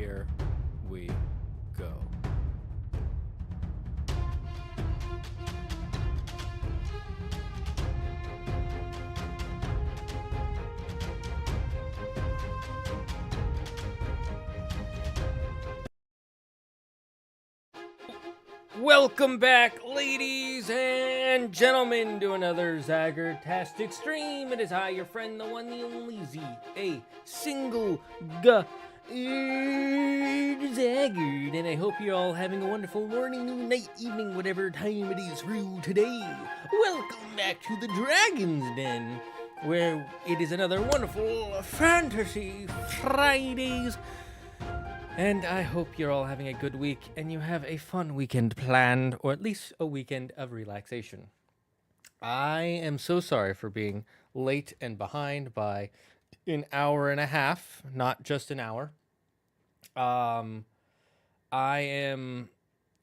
here we go. Welcome back, ladies and gentlemen, to another Zagger-tastic stream. It is I, your friend, the one, the only Z, a single Zaggard, and I hope you're all having a wonderful morning, noon, night, evening, whatever time it is for you today. Welcome back to the Dragon's Den, where it is another wonderful Fantasy Fridays. And I hope you're all having a good week and you have a fun weekend planned, or at least a weekend of relaxation. I am so sorry for being late and behind by an hour and a half, not just an hour. I am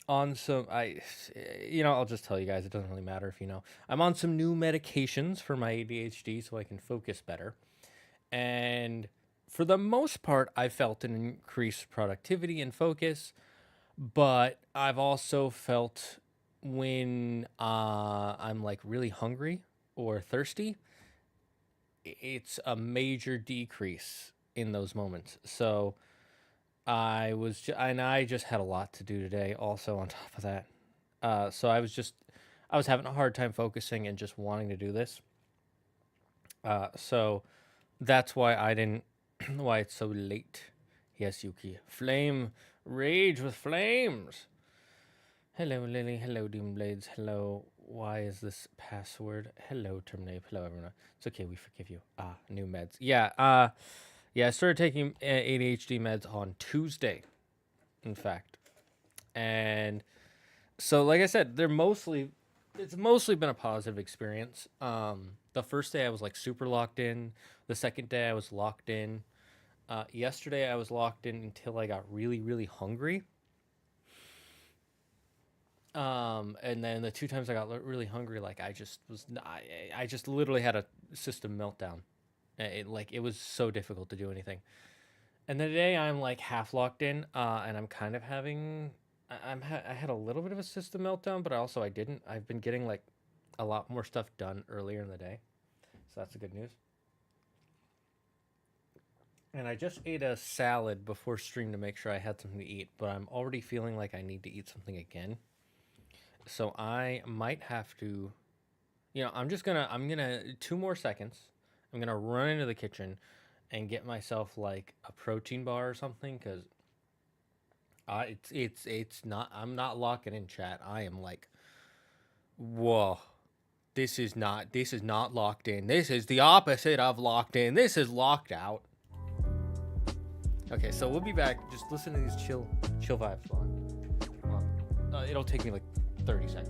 on some, I'll just tell you guys, it doesn't really matter if you know. I'm on some new medications for my ADHD so I can focus better. And for the most part, I felt an increased productivity and focus, but I've also felt when I'm like really hungry or thirsty, it's a major decrease in those moments. So I just had a lot to do today also on top of that. So I was having a hard time focusing and just wanting to do this. So that's why why it's so late. Yes, Yuki. Flame. Rage with flames. Hello, Lily. Hello, Doomblades. Hello. Why is this password? Hello, Terminape. Hello, everyone. It's okay. We forgive you. New meds. Yeah. I started taking ADHD meds on Tuesday, in fact. And so, like I said, it's mostly been a positive experience. The first day I was like super locked in. The second day I was locked in. Yesterday I was locked in until I got really, really hungry. And then the two times I got really hungry, like I just literally had a system meltdown. It was so difficult to do anything. And then today I'm like half locked in, and I'm kind of having, I had a little bit of a system meltdown, but I didn't. I've been getting like a lot more stuff done earlier in the day, so that's the good news. And I just ate a salad before stream to make sure I had something to eat, but I'm already feeling like I need to eat something again. So I might have to, I'm gonna 2 more seconds. I'm gonna run into the kitchen and get myself like a protein bar or something, because it's not, I'm not locking in, chat. I am like, whoa. This is not locked in. This is the opposite of locked in. This is locked out. Okay, so we'll be back. Just listen to these chill vibes. It'll take me like 30 seconds.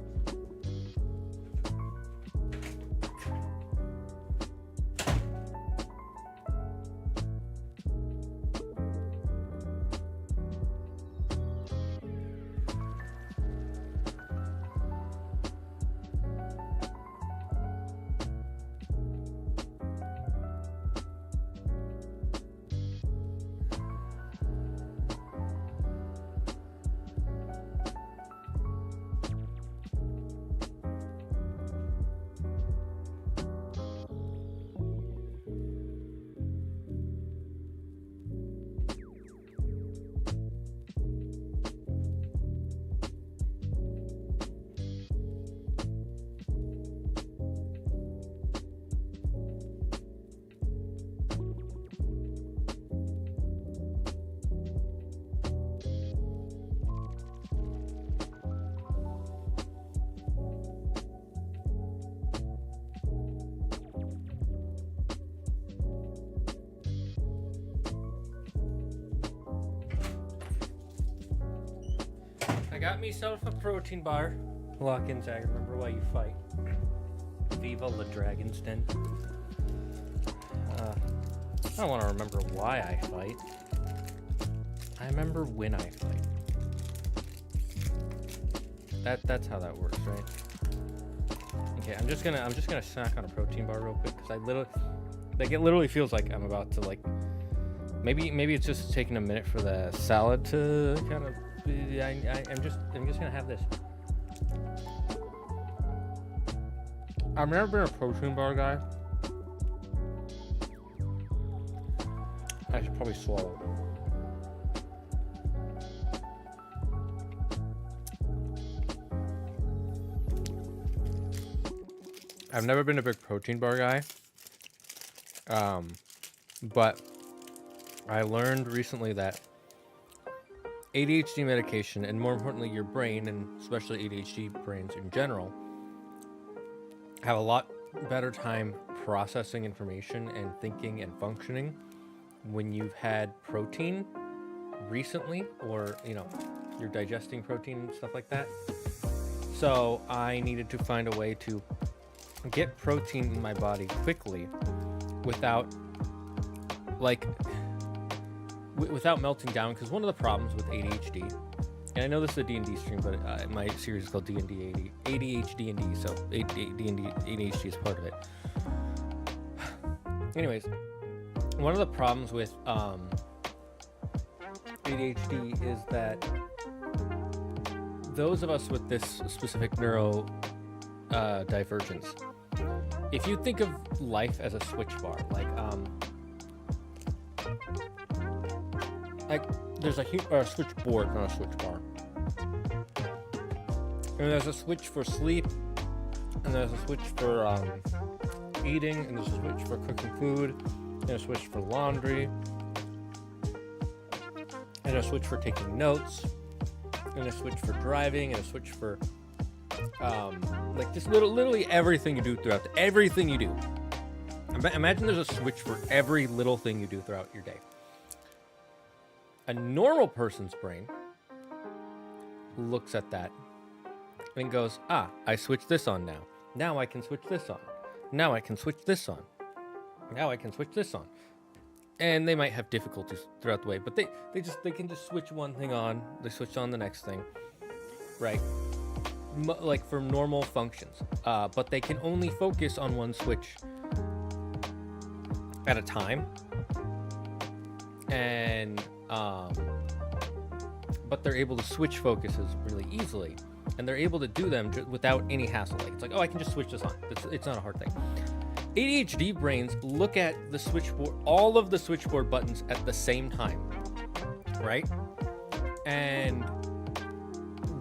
I got myself a protein bar. Lock-in, Zag. Remember why you fight. Viva la Dragon's Den. I don't want to remember why I fight. I remember when I fight. That's how that works, right? Okay, I'm just gonna snack on a protein bar real quick, because it literally feels like I'm about to like Maybe it's just taking a minute for the salad to kind of. I'm just gonna have this. I've never been a protein bar guy. I should probably swallow. I've never been a big protein bar guy. But I learned recently that ADHD medication, and more importantly your brain, and especially ADHD brains in general, have a lot better time processing information and thinking and functioning when you've had protein recently, or you're digesting protein and stuff like that. So I needed to find a way to get protein in my body quickly without without melting down, because one of the problems with ADHD, and I know this is a D&D stream, but my series is called D&D ADHD and D, so ADHD is part of it. Anyways, one of the problems with ADHD is that those of us with this specific neuro divergence, if you think of life as a switch bar, like there's a switchboard, not a switch bar, and there's a switch for sleep, and there's a switch for eating, and there's a switch for cooking food, and a switch for laundry, and a switch for taking notes, and a switch for driving, and a switch for just literally everything you do throughout everything you do. Imagine there's a switch for every little thing you do throughout your day. A normal person's brain looks at that and goes, I switch this on now. Now I can switch this on. Now I can switch this on. Now I can switch this on. And they might have difficulties throughout the way, but they can just switch one thing on. They switch on the next thing, right? Like for normal functions. But they can only focus on one switch at a time. And but they're able to switch focuses really easily, and they're able to do them without any hassle. Like it's like, I can just switch this on. It's not a hard thing. ADHD brains look at the switchboard, all of the switchboard buttons at the same time, right? And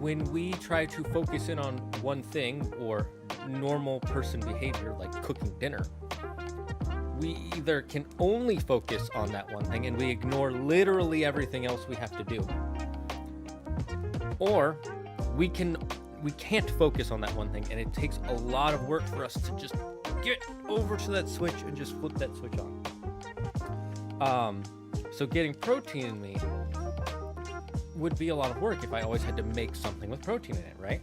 when we try to focus in on one thing, or normal person behavior like cooking dinner, we either can only focus on that one thing and we ignore literally everything else we have to do, or we can't focus on that one thing, and it takes a lot of work for us to just get over to that switch and just flip that switch on. So getting protein in me would be a lot of work if I always had to make something with protein in it, right?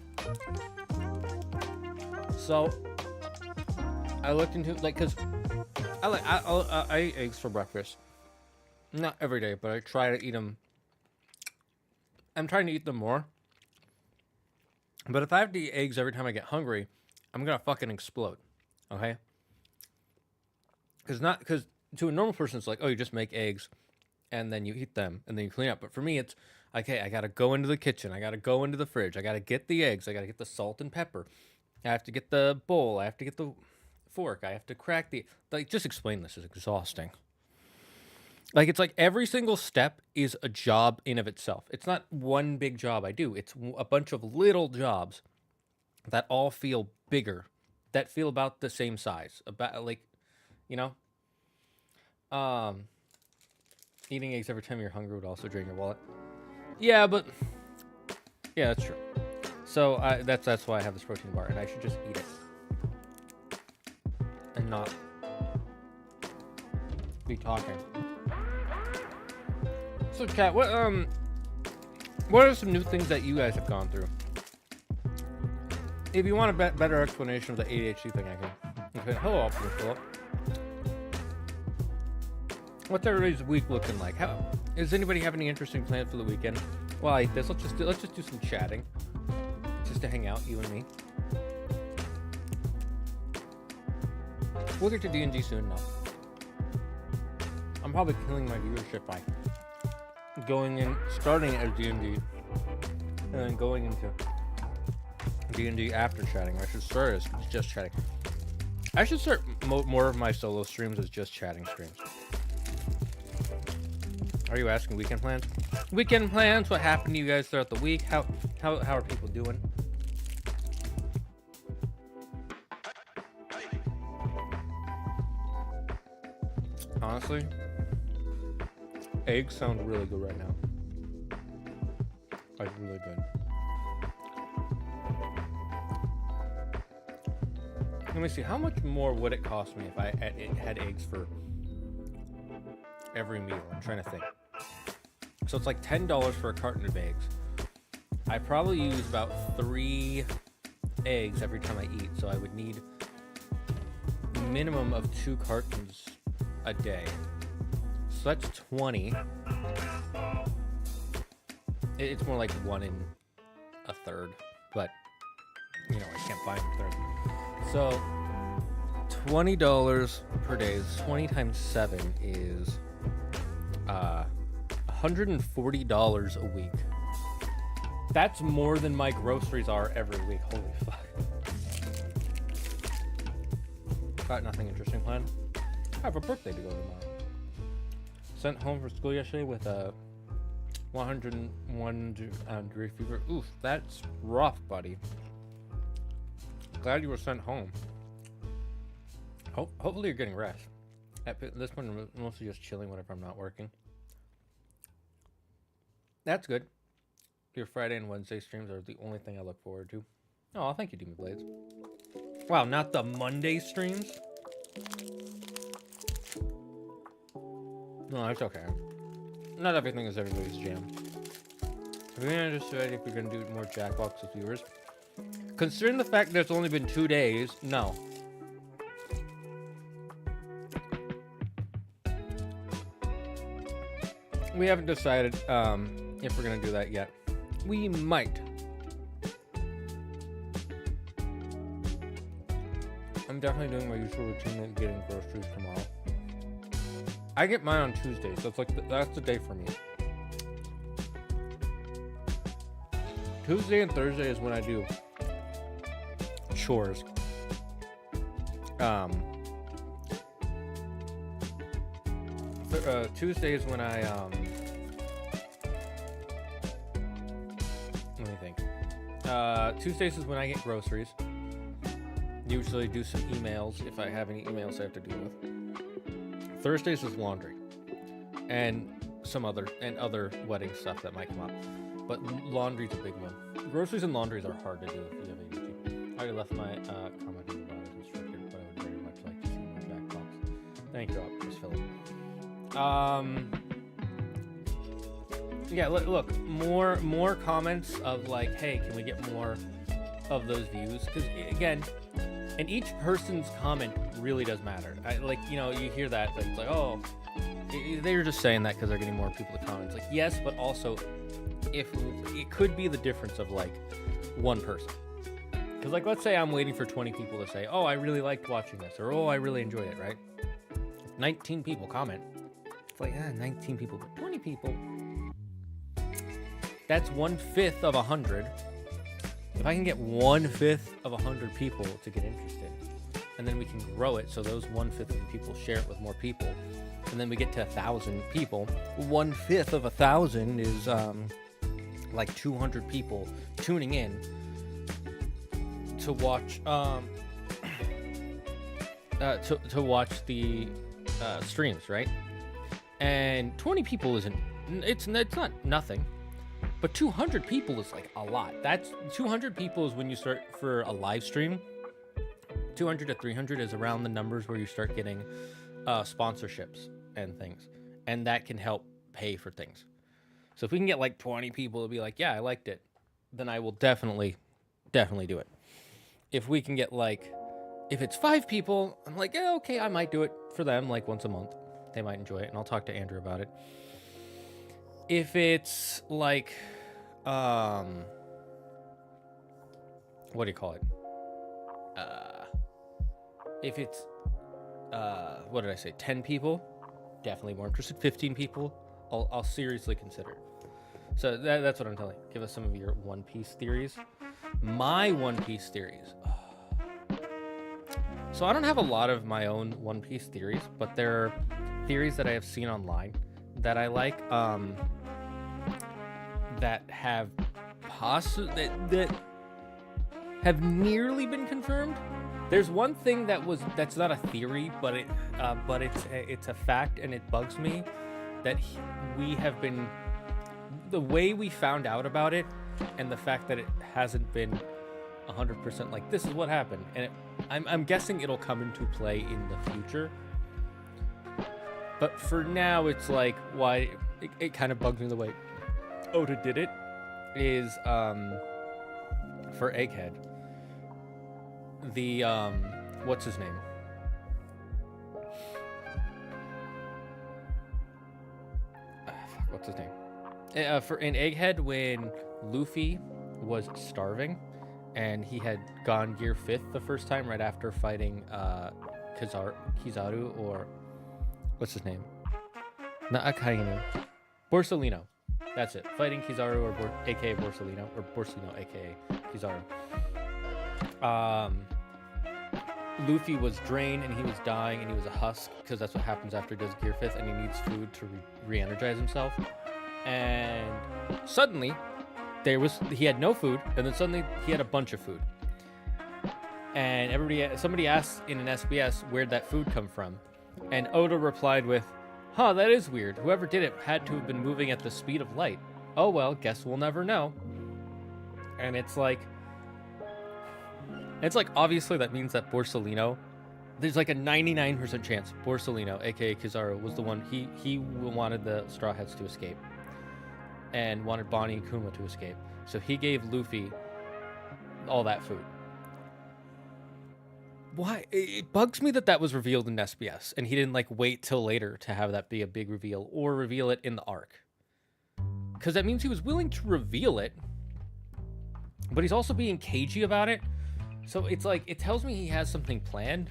So I looked into because I eat eggs for breakfast. Not every day, but I try to eat them. I'm trying to eat them more. But if I have to eat eggs every time I get hungry, I'm gonna fucking explode. Okay? Because to a normal person, it's like, oh, you just make eggs, and then you eat them, and then you clean up. But for me, it's okay. I gotta go into the kitchen. I gotta go into the fridge. I gotta get the eggs. I gotta get the salt and pepper. I have to get the bowl. I have to get the fork. I have to crack just explain this is exhausting. It's like every single step is a job in of itself. It's not one big job I do. It's a bunch of little jobs that all feel bigger, that feel about the same size. Eating eggs every time you're hungry would also drain your wallet. Yeah, that's true. So that's why I have this protein bar, and I should just eat it and not be talking. So, Kat, what are some new things that you guys have gone through? If you want a better explanation of the ADHD thing, I can. Hello, Philip. What's everybody's week looking like? Does anybody have any interesting plans for the weekend? Well, I like this. Let's just do some chatting, just to hang out, you and me. We'll get to D&D soon enough. I'm probably killing my viewership by starting as D&D, and then going into D&D after chatting. I should start as just chatting. I should start more of my solo streams as just chatting streams. Are you asking weekend plans? Weekend plans, what happened to you guys throughout the week? How are people doing? Honestly, eggs sound really good right now. Like, really good. Let me see, how much more would it cost me if I had eggs for every meal? I'm trying to think. So it's like $10 for a carton of eggs. I probably use about 3 eggs every time I eat, so I would need a minimum of 2 cartons a day. So that's 20. It's more like 1 1/3, but you know, I can't buy them 1/3. So $20 per day. 20 times 7 is $140 a week. That's more than my groceries are every week. Holy fuck. Got nothing interesting planned. I have a birthday to go to tomorrow. Sent home from school yesterday with a 101 degree fever. Oof, that's rough, buddy. Glad you were sent home. Hopefully you're getting rest. At this point, I'm mostly just chilling whenever I'm not working. That's good. Your Friday and Wednesday streams are the only thing I look forward to. Oh, thank you, Demon Blades. Wow, not the Monday streams? No, it's okay. Not everything is everybody's jam. We're gonna decide if we're gonna do more Jackbox with viewers. Considering the fact there's only been 2 days, no. We haven't decided if we're gonna do that yet. We might. I'm definitely doing my usual routine of getting groceries tomorrow. I get mine on Tuesday, so it's like that's the day for me. Tuesday and Thursday is when I do chores. Tuesday is when I let me think. Tuesdays is when I get groceries. Usually do some emails if I have any emails I have to deal with. Thursdays is laundry and some other wedding stuff that might come up. But laundry's a big one. Groceries and laundries are hard to do if you have ADHD. I already left my comment in the bottom instructed, but I would very much like to see my Jackbox. Thank you, Chris Phillip. Yeah, look, more comments of like, hey, can we get more of those views? Because again, and each person's comment really does matter. You hear that, it's like, oh, they're just saying that because they're getting more people to comment. It's like, yes, but also, if it could be the difference of like one person. Because like, let's say I'm waiting for 20 people to say, oh, I really liked watching this, or oh, I really enjoyed it, right? 19 people comment. It's like, 19 people, but 20 people. That's 1/5 of 100. If I can get 1/5 of 100 people to get interested, and then we can grow it so those 1/5 of the people share it with more people, and then we get to 1,000 people. 1/5 of 1,000 is like 200 people tuning in to watch to watch the streams, right? And 20 people isn't it's not nothing. But 200 people is like a lot. That's 200 people is when you start for a live stream. 200 to 300 is around the numbers where you start getting sponsorships and things. And that can help pay for things. So if we can get like 20 people to be like, yeah, I liked it, then I will definitely do it. If we can get like, if it's 5 people, I'm like, yeah, okay, I might do it for them like once a month. They might enjoy it, and I'll talk to Andrew about it. If it's like, what do you call it? If it's, what did I say? 10 people definitely more interested. 15 people, I'll seriously consider it. So that's what I'm telling you. Give us some of your One Piece theories. My One Piece theories. So I don't have a lot of my own One Piece theories, but there are theories that I have seen online that I like, that have that have nearly been confirmed. There's one thing that's not a theory, but it's a fact, and it bugs me that we have been, the way we found out about it, and the fact that it hasn't been 100% like this is what happened, and I'm guessing it'll come into play in the future. But for now, it's like why it kind of bugs me the way Oda did it is for Egghead. The what's his name? What's his name? For in Egghead, when Luffy was starving and he had gone Gear 5th the first time right after fighting Kizaru, or what's his name? Not Akainu. Borsalino. That's it. Fighting Kizaru, or aka Borsalino, or Borsalino aka Kizaru. Luffy was drained and he was dying and he was a husk, because that's what happens after he does Gear 5th, and he needs food to re-energize himself. And suddenly he had no food, and then suddenly he had a bunch of food. And somebody asked in an SBS where'd that food come from, and Oda replied with, "Huh, that is weird. Whoever did it had to have been moving at the speed of light. Oh well, guess we'll never know." And it's like obviously that means that Borsalino, there's like a 99% chance Borsalino, aka Kizaru, was the one. He wanted the Straw Hats to escape and wanted Bonnie and Kuma to escape, so he gave Luffy all that food. Why? It bugs me that was revealed in SBS and he didn't like wait till later to have that be a big reveal, or reveal it in the arc, because that means he was willing to reveal it, but he's also being cagey about it. So it's like, it tells me he has something planned,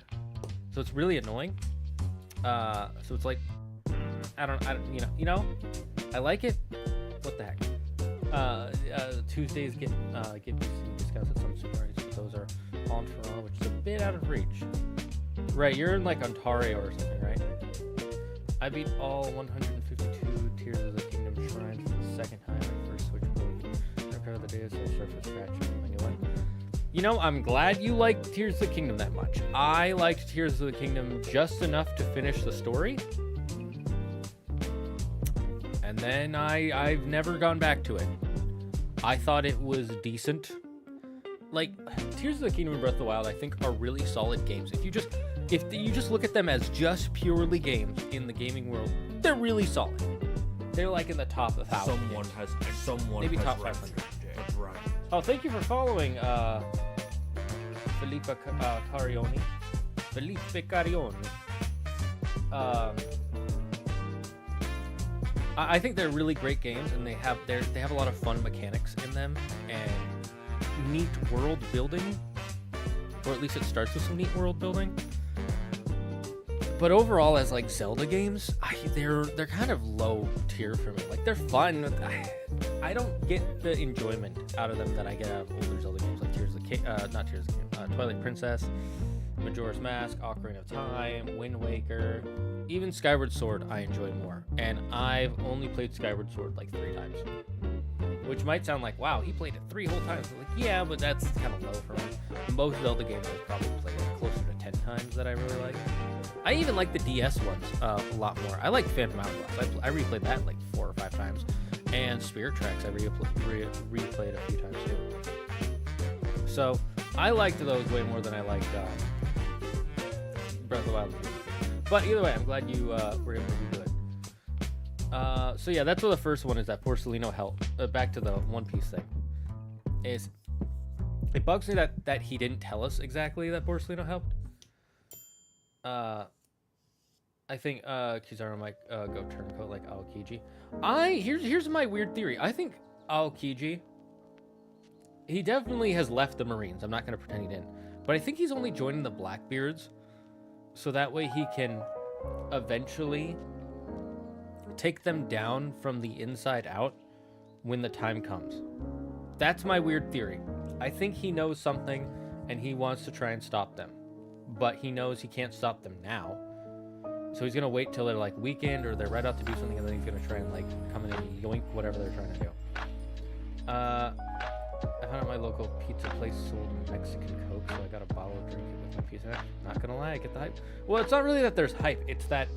so it's really annoying. So it's like, I don't I like it. What the heck? Tuesdays get discounts at some supermarkets, but those are all in Toronto, which is a bit out of reach. Right, you're in like Ontario or something, right? I beat all 152 Tears of the Kingdom shrines for the second time. I first switched both. Repair the data, so I'll start from scratch and my new one. You know, I'm glad you liked Tears of the Kingdom that much. I liked Tears of the Kingdom just enough to finish the story. And then I've never gone back to it. I thought it was decent. Like, Tears of the Kingdom and Breath of the Wild, I think, are really solid games. If you just look at them as just purely games in the gaming world, they're really solid. They're like in the top 1,000. Maybe top 500. Right. Oh, thank you for following, Felipe Carioni. I think they're really great games, and they have a lot of fun mechanics in them and neat world building, or at least it starts with some neat world building. But overall, as like Zelda games, they're kind of low tier for me. Like, they're fun. I don't get the enjoyment out of them that I get out of older Zelda games, like Twilight Princess, Majora's Mask, Ocarina of Time, Wind Waker, even Skyward Sword. I enjoy more, and I've only played Skyward Sword like 3 times, which might sound like, wow, he played it 3 whole times. Like, yeah, but that's kind of low for me. Most Zelda games I've probably played like closer to 10 times that I really like. I even like the DS ones a lot more. I like Phantom Hourglass. I replayed that like 4 or 5 times. And Spirit Tracks I replayed a few times too. So I liked those way more than I liked Breath of the Wild. But either way, I'm glad you were able to do it. So yeah, that's what the first one is, that Borsalino helped. Back to the One Piece thing. It bugs me that he didn't tell us exactly that Borsalino helped. I think Kizaru might go turncoat like Aokiji. Here's my weird theory. I think Aokiji, he definitely has left the Marines. I'm not going to pretend he didn't. But I think he's only joining the Blackbeards, so that way he can eventually take them down from the inside out when the time comes. That's my weird theory. I think he knows something and he wants to try and stop them, but he knows he can't stop them now. So he's gonna wait till they're like weakened or they're right out to do something, and then he's gonna try and like come in and yoink whatever they're trying to do. I found out my local pizza place sold Mexican Coke, so I got a bottle of drink it with my pizza. Not gonna lie, I get the hype. Well, it's not really that there's hype, it's that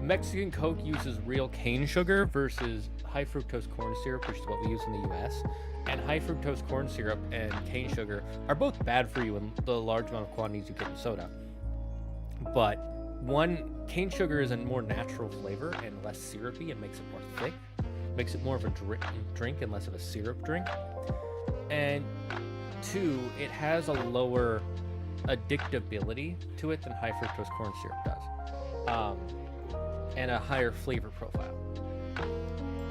Mexican Coke uses real cane sugar versus high fructose corn syrup, which is what we use in the US. And high fructose corn syrup and cane sugar are both bad for you in the large amount of quantities you get in soda. But cane sugar is a more natural flavor and less syrupy and makes it more thick. Makes it more of a drink and less of a syrup drink. And 2, it has a lower addictability to it than high fructose corn syrup does. And a higher flavor profile.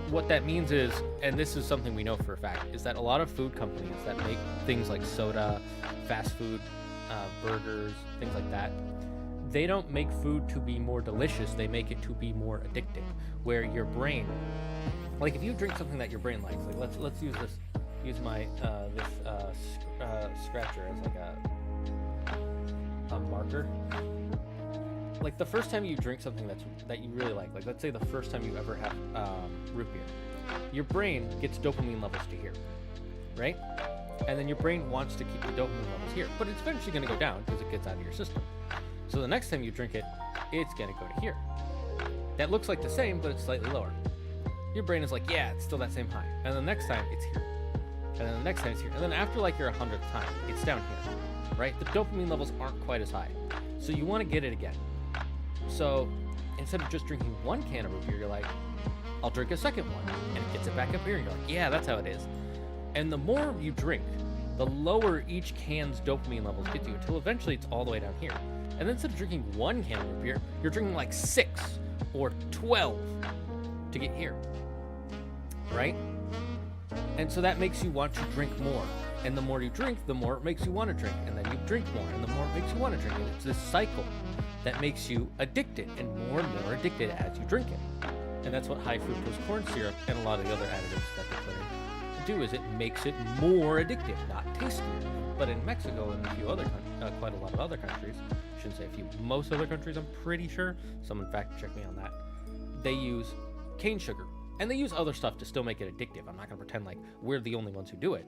What that means is, and this is something we know for a fact, is that a lot of food companies that make things like soda, fast food, burgers, things like that, they don't make food to be more delicious, they make it to be more addicting, where your brain, like if you drink something that your brain likes, like let's use my scratcher as like a marker. Like the first time you drink something that you really like let's say the first time you ever have root beer, your brain gets dopamine levels to here, right? And then your brain wants to keep the dopamine levels here, but it's eventually going to go down because it gets out of your system. So the next time you drink it, it's going to go to here. That looks like the same, but it's slightly lower. Your brain is like, yeah, it's still that same high. And the next time it's here. And then the next time it's here. And then after like your 100th time, it's down here, right? The dopamine levels aren't quite as high. So you want to get it again. So instead of just drinking one can of root beer, you're like, I'll drink a second one. And it gets it back up here. And you're like, yeah, that's how it is. And the more you drink, the lower each can's dopamine levels get you until eventually it's all the way down here. And then instead of drinking one can of root beer, you're drinking like 6 or 12 to get here, right? And so that makes you want to drink more. And the more you drink, the more it makes you want to drink. And then you drink more, and the more it makes you want to drink. And it's this cycle that makes you addicted and more addicted as you drink it. And that's what high fructose corn syrup and a lot of the other additives that they put in do, is it makes it more addictive, not tastier. But in Mexico and a few other quite a lot of other countries, I shouldn't say a few, most other countries, I'm pretty sure, someone fact check me on that, they use cane sugar. And they use other stuff to still make it addictive. I'm not going to pretend like we're the only ones who do it.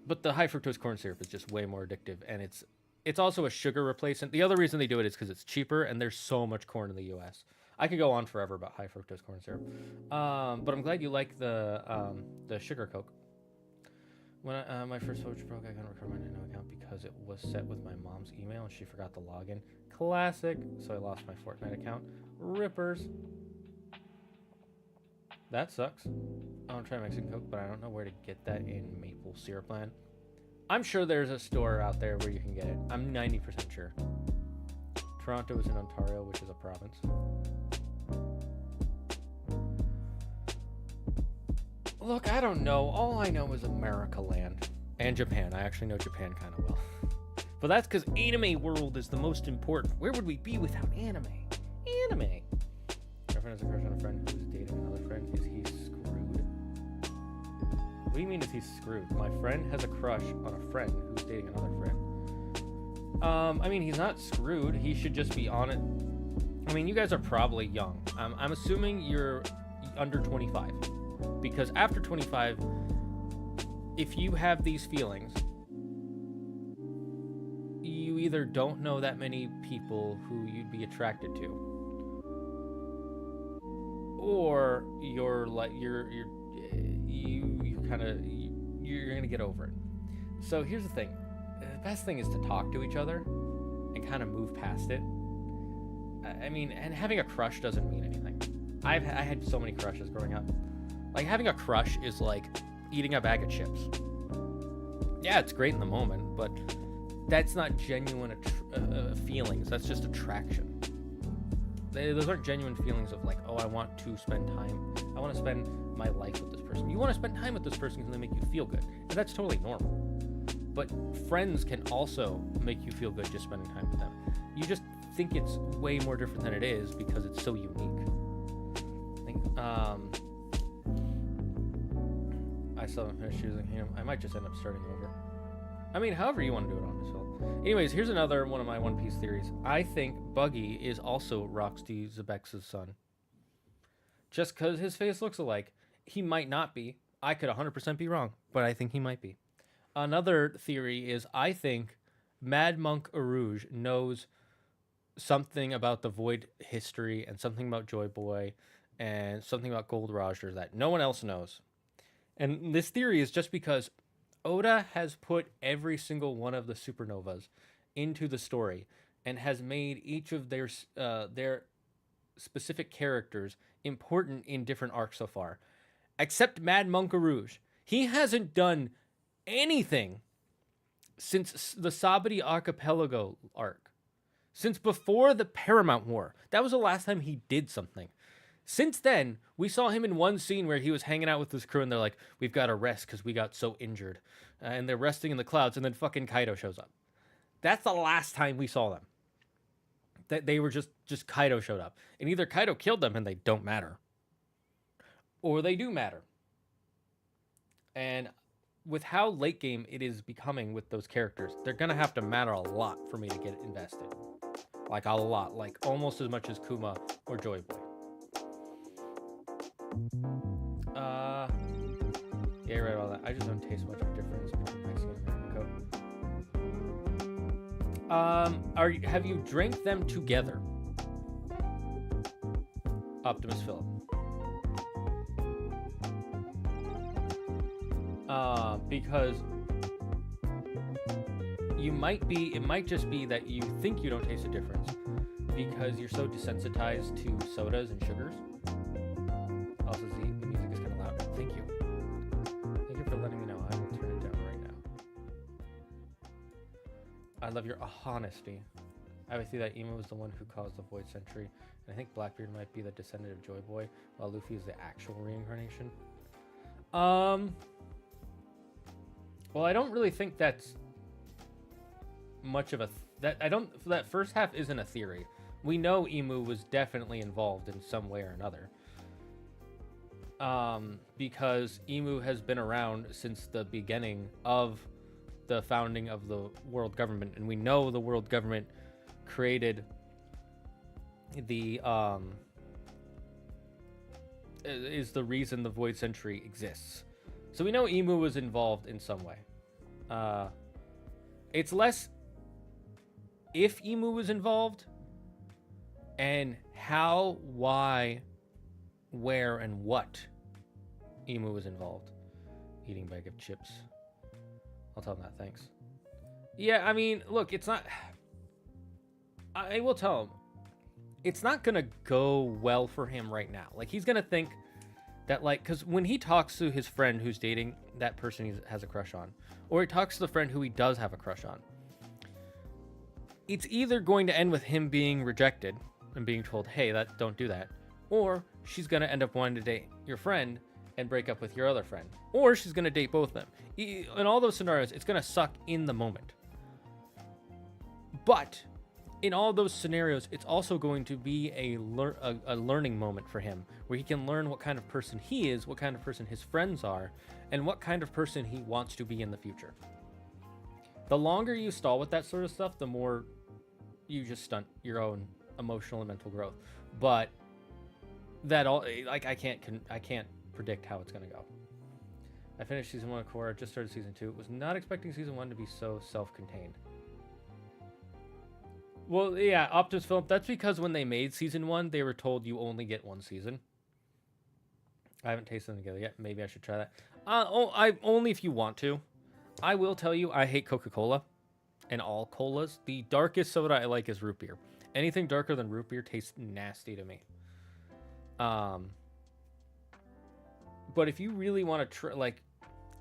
But the high fructose corn syrup is just way more addictive, and it's also a sugar replacement. The other reason they do it is because it's cheaper, and there's so much corn in the U.S. I could go on forever about high fructose corn syrup, but I'm glad you like the sugar Coke. When my first Switch broke, I couldn't recover my Nintendo account because it was set with my mom's email, and she forgot the login. Classic. So I lost my Fortnite account. Rippers. That sucks. I want to try Mexican Coke, but I don't know where to get that in Maple Syrup Land. I'm sure there's a store out there where you can get it. I'm 90% sure. Toronto is in Ontario, which is a province. Look, I don't know. All I know is America Land. And Japan. I actually know Japan kind of well. But that's because anime world is the most important. Where would we be without anime? Anime. My friend has a crush on a friend who's dating another friend. Is he screwed? What do you mean is he screwed? My friend has a crush on a friend who's dating another friend. I mean, he's not screwed. He should just be on it. I mean, you guys are probably young. I'm assuming you're under 25. Because after 25, if you have these feelings, you either don't know that many people who you'd be attracted to, or you're gonna get over it. So here's the thing: the best thing is to talk to each other and kind of move past it. I mean, and having a crush doesn't mean anything. I had so many crushes growing up. Like, having a crush is like eating a bag of chips. Yeah, it's great in the moment, but that's not genuine feelings. That's just attraction. Those aren't genuine feelings of like, oh, I want to spend time. I want to spend my life with this person. You want to spend time with this person because they make you feel good. And that's totally normal. But friends can also make you feel good just spending time with them. You just think it's way more different than it is because it's so unique. I still haven't finished choosing him. I might just end up starting over. I mean, however you want to do it on this film. Anyways, here's another one of my One Piece theories. I think Buggy is also Roxy Zebex's son. Just because his face looks alike. He might not be. I could 100% be wrong, but I think he might be. Another theory is I think Mad Monk Arouge knows something about the Void history and something about Joy Boy and something about Gold Roger that no one else knows. And this theory is just because Oda has put every single one of the supernovas into the story and has made each of their specific characters important in different arcs so far. Except Mad Monk Rouge. He hasn't done anything since the Sabati Archipelago arc. Since before the Paramount War. That was the last time he did something. Since then, we saw him in one scene where he was hanging out with his crew and they're like, we've got to rest because we got so injured. And they're resting in the clouds, and then fucking Kaido shows up. That's the last time we saw them. That they were just Kaido showed up. And either Kaido killed them and they don't matter, or they do matter. And with how late game it is becoming with those characters, they're going to have to matter a lot for me to get invested. Like a lot. Like almost as much as Kuma or Joy Boy. Yeah, you're right about that. I just don't taste much of a difference between Mexican and American Coke. Have you drank them together? Optimus Philip. Because it might just be that you think you don't taste a difference because you're so desensitized to sodas and sugars. Also, the music is kind of loud. Thank you. Thank you for letting me know. I will turn it down right now. I love your honesty. I would see that Emo was the one who caused the Void Century, and I think Blackbeard might be the descendant of Joy Boy, while Luffy is the actual reincarnation. Well, I don't really think that's much of a that first half isn't a theory. We know Emu was definitely involved in some way or another. Because Emu has been around since the beginning of the founding of the world government, and we know the world government created the is the reason the Void Century exists. So we know Emu was involved in some way. It's less if Emu was involved and how, why, where, and what Emu was involved. Eating bag of chips. I'll tell him that, thanks. Yeah, I mean, look, it's not... I will tell him. It's not gonna go well for him right now. Like, he's gonna think that, like, because when he talks to his friend who's dating that person he has a crush on, or he talks to the friend who he does have a crush on, it's either going to end with him being rejected and being told, hey, don't do that, or she's going to end up wanting to date your friend and break up with your other friend, or she's going to date both of them. In all those scenarios, it's going to suck in the moment. But in all those scenarios, it's also going to be a learning moment for him, where he can learn what kind of person he is, what kind of person his friends are, and what kind of person he wants to be in the future. The longer you stall with that sort of stuff, the more you just stunt your own emotional and mental growth. But that all, like, I can't predict how it's gonna go. I finished season 1 of Korra, just started season 2. Was not expecting season 1 to be so self-contained. Well, yeah, Optimus Philip, that's because when they made season 1, they were told you only get one season. I haven't tasted them together yet. Maybe I should try that. Only if you want to. I will tell you, I hate Coca-Cola and all colas. The darkest soda I like is root beer. Anything darker than root beer tastes nasty to me. But if you really want to try, like,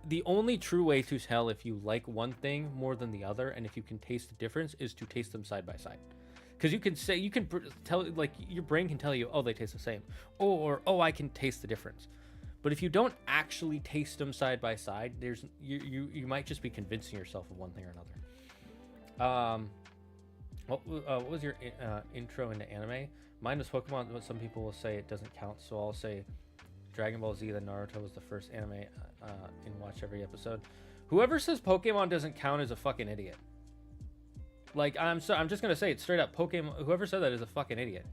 the only true way to tell if you like one thing more than the other, and if you can taste the difference, is to taste them side by side. Because you can tell, like, your brain can tell you, oh, they taste the same, or oh, I can taste the difference. But if you don't actually taste them side by side, you might just be convincing yourself of one thing or another. What was your intro into anime? Mine was Pokemon, but some people will say it doesn't count, so I'll say Dragon Ball Z, then Naruto was the first anime in watch every episode. Whoever says Pokemon doesn't count is a fucking idiot. Like, I'm just gonna say it straight up. Pokemon, whoever said that is a fucking idiot.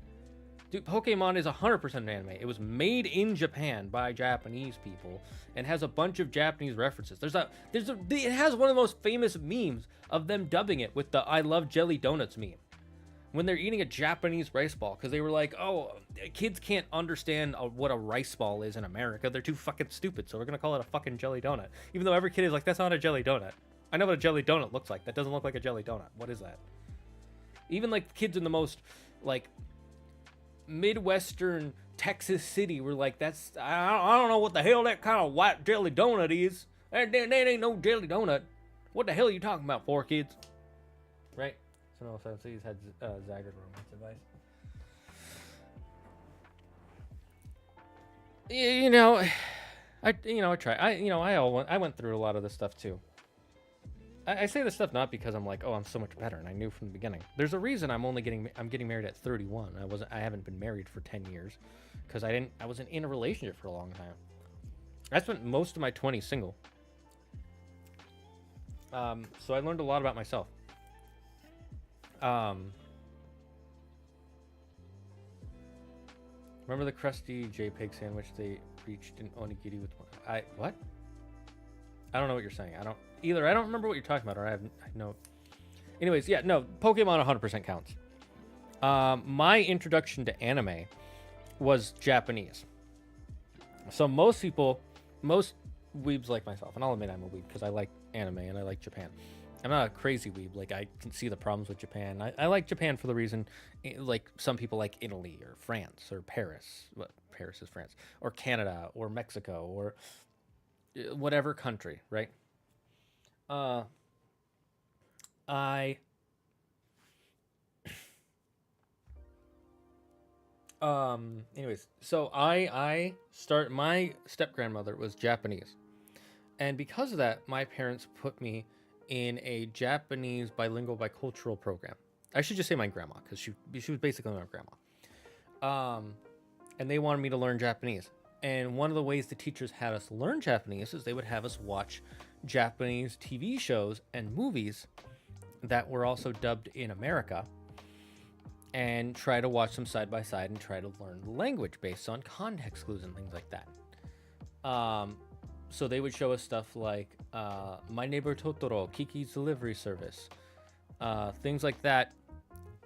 Dude, Pokemon is 100% an anime. It was made in Japan by Japanese people and has a bunch of Japanese references. It has one of the most famous memes of them dubbing it with the "I love jelly donuts" meme. When they're eating a Japanese rice ball, because they were like, oh, kids can't understand what a rice ball is in America. They're too fucking stupid, so we're gonna call it a fucking jelly donut. Even though every kid is like, that's not a jelly donut. I know what a jelly donut looks like. That doesn't look like a jelly donut. What is that? Even like kids in the most like Midwestern Texas city were like, that's I don't know what the hell that kind of white jelly donut is. That ain't no jelly donut. What the hell are you talking about, poor kids? Right? So no offense, he's had Zagreed romance advice. I try. I went through a lot of this stuff too. I say this stuff not because I'm like, oh, I'm so much better, and I knew from the beginning. There's a reason I'm getting married at 31. I haven't been married for 10 years, because I wasn't in a relationship for a long time. I spent most of my 20s single. So I learned a lot about myself. Remember the crusty JPEG sandwich they reached in onigiri with what? I don't know what you're saying. I don't remember what you're talking about, or I know. Anyways, yeah, no, Pokemon 100% counts. My introduction to anime was Japanese. So most weebs like myself, and I'll admit I'm a weeb because I like anime and I like Japan. I'm not a crazy weeb. Like, I can see the problems with Japan. I like Japan for the reason, like, some people like Italy or France or Paris. Well, Paris is France. Or Canada or Mexico or whatever country, right? Anyways, so my step-grandmother was Japanese. And because of that, my parents put me in a Japanese bilingual bicultural program. I should just say my grandma, because she was basically my grandma. And they wanted me to learn Japanese. And one of the ways the teachers had us learn Japanese is they would have us watch Japanese TV shows and movies that were also dubbed in America, and try to watch them side by side and try to learn the language based on context clues and things like that. So they would show us stuff like My Neighbor Totoro, Kiki's Delivery Service, things like that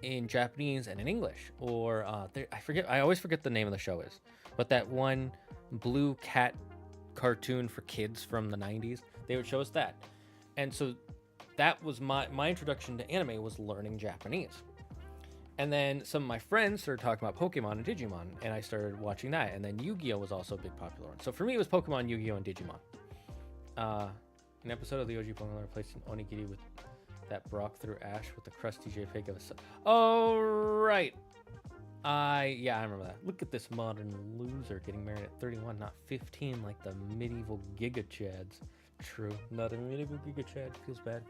in Japanese and in English. Or I always forget the name of the show is, but that one blue cat cartoon for kids from the 90s, they would show us that. And so that was my introduction to anime, was learning Japanese. And then some of my friends started talking about Pokemon and Digimon, and I started watching that. And then Yu-Gi-Oh was also a big popular one. So for me, it was Pokemon, Yu-Gi-Oh, and Digimon. An episode of the OG Pokemon replaced an onigiri with that Brock through Ash with the crusty JPEG of a... Oh, right. I remember that. Look at this modern loser getting married at 31, not 15 like the medieval Giga Chads. True. Not a medieval Giga Chad. Feels bad.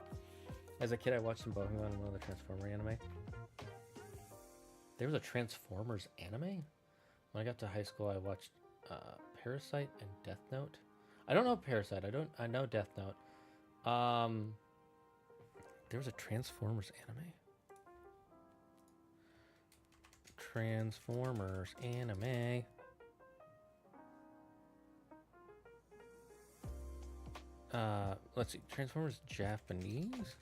As a kid, I watched some Pokemon and one of the Transformer anime. There was a Transformers anime? When I got to high school, I watched Parasite and Death Note. I don't know Parasite. I know Death Note. There was a Transformers anime? Transformers anime. Let's see. Transformers Japanese?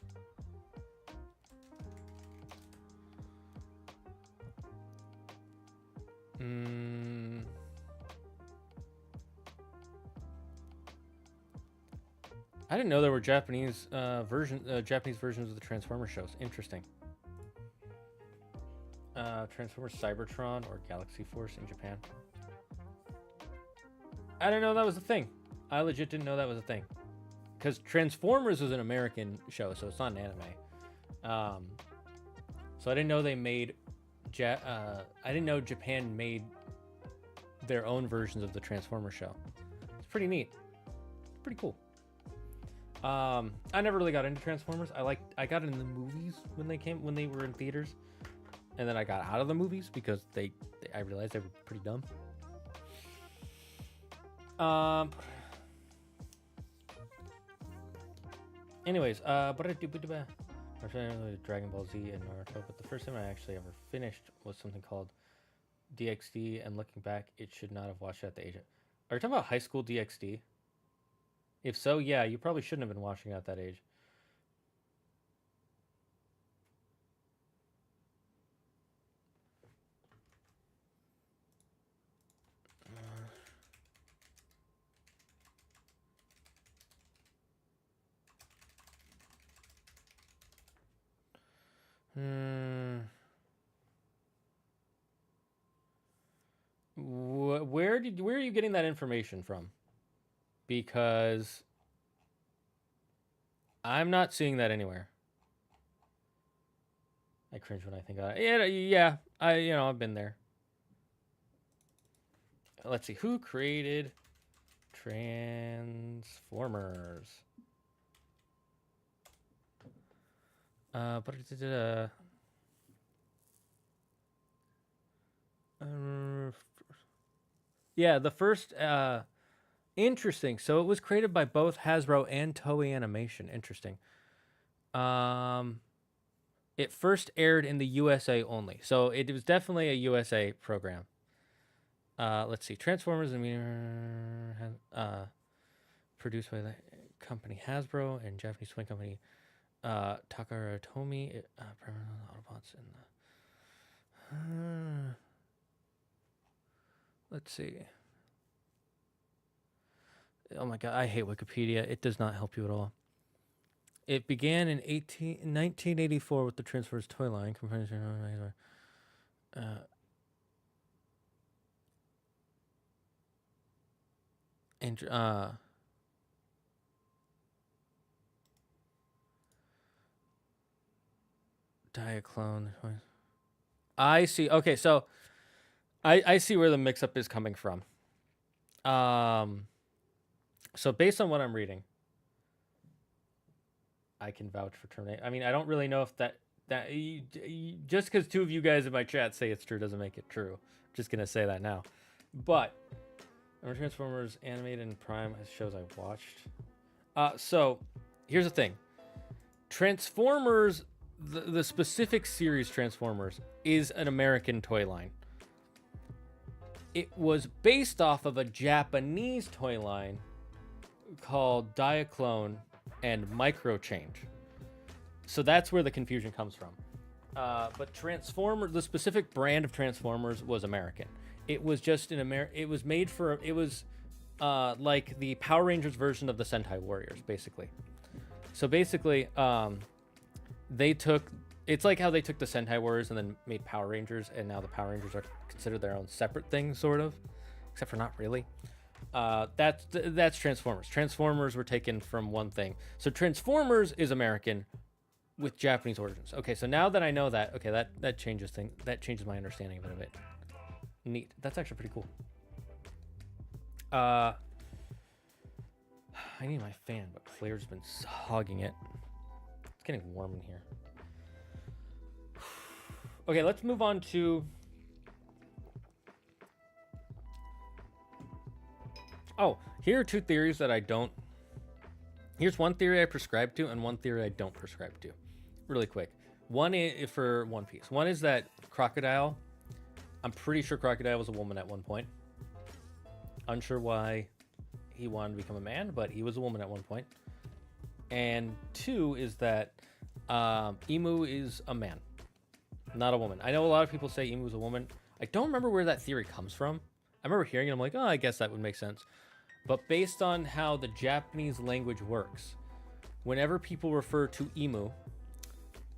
I didn't know there were Japanese versions of the Transformers shows. Interesting. Transformers Cybertron or Galaxy Force in Japan. I didn't know that was a thing. I legit didn't know that was a thing. Because Transformers was an American show, so it's not an anime. So I didn't know they made... I didn't know Japan made their own versions of the Transformers show. It's pretty neat. It's pretty cool. I never really got into Transformers. I got into the movies when they were in theaters. and then I got out of the movies because I realized they were pretty dumb. Anyways, Dragon Ball Z and Naruto, but the first time I actually ever finished was something called DxD, and looking back, it should not have watched it at the age of... Are you talking about high school DxD? If so, yeah, you probably shouldn't have been watching it at that age. Where are you getting that information from? Because I'm not seeing that anywhere. I cringe when I think of it. Yeah, I've been there. Let's see, who created Transformers? Yeah, the first interesting. So it was created by both Hasbro and Toei Animation. Interesting. It first aired in the USA only, so it was definitely a USA program. Let's see, Transformers and produced by the company Hasbro and Japanese toy company Takara Tomy. Autobots in the. Let's see. Oh my god, I hate Wikipedia. It does not help you at all. It began in 1984 with the Transformers toy line. Diaclone. I see. Okay, so I see where the mix-up is coming from. So based on what I'm reading, I can vouch for Terminator. I mean, I don't really know if that just because two of you guys in my chat say it's true doesn't make it true. I'm just gonna say that now. But Transformers animated in Prime shows I watched. So here's the thing: Transformers, the specific series Transformers, is an American toy line. It was based off of a Japanese toy line called Diaclone and Microchange. So that's where the confusion comes from. But Transformers, the specific brand of Transformers, was American. It was just it was made for, it was like the Power Rangers version of the Sentai Warriors, basically. So basically, it's like how they took the Sentai Warriors and then made Power Rangers, and now the Power Rangers are considered their own separate thing, sort of, except for not really. That's Transformers. Transformers were taken from one thing. So Transformers is American with Japanese origins. Okay, so now that I know that, okay, that changes things. That changes my understanding of it a bit. Neat. That's actually pretty cool. I need my fan, but Claire's been hogging it. It's getting warm in here. Okay, let's move on to... Oh, here are two theories that I don't... Here's one theory I prescribe to and one theory I don't prescribe to. Really quick. One is for One Piece. One is that Crocodile... I'm pretty sure Crocodile was a woman at one point. Unsure why he wanted to become a man, but he was a woman at one point. And two is that Emu is a man, not a woman. I know a lot of people say Emu is a woman. I don't remember where that theory comes from. I remember hearing it. I'm like, oh, I guess that would make sense. But based on how the Japanese language works, whenever people refer to Emu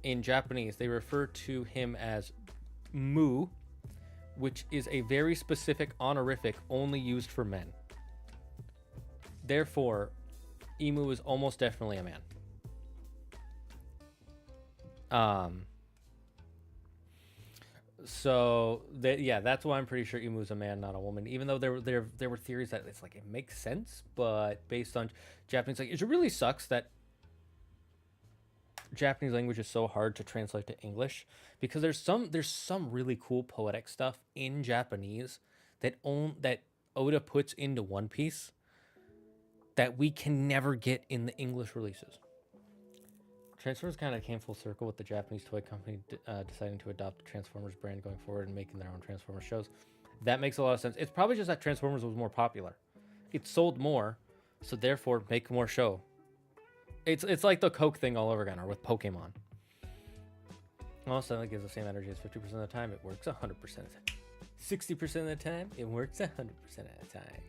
in Japanese, they refer to him as Mu, which is a very specific honorific only used for men. Therefore, Emu is almost definitely a man. So that's why I'm pretty sure Emu is a man, not a woman. Even though there were theories that it's like it makes sense, but based on Japanese, like, it really sucks that Japanese language is so hard to translate to English because there's some really cool poetic stuff in Japanese that Oda puts into One Piece that we can never get in the English releases. Transformers kind of came full circle with the Japanese toy company deciding to adopt the Transformers brand going forward and making their own Transformers shows. That makes a lot of sense. It's probably just that Transformers was more popular. It sold more, so therefore make more show. It's like the Coke thing all over again, or with Pokemon. Also, it gives the same energy as 50% of the time. It works 100% of the time. 60% of the time, it works 100% of the time.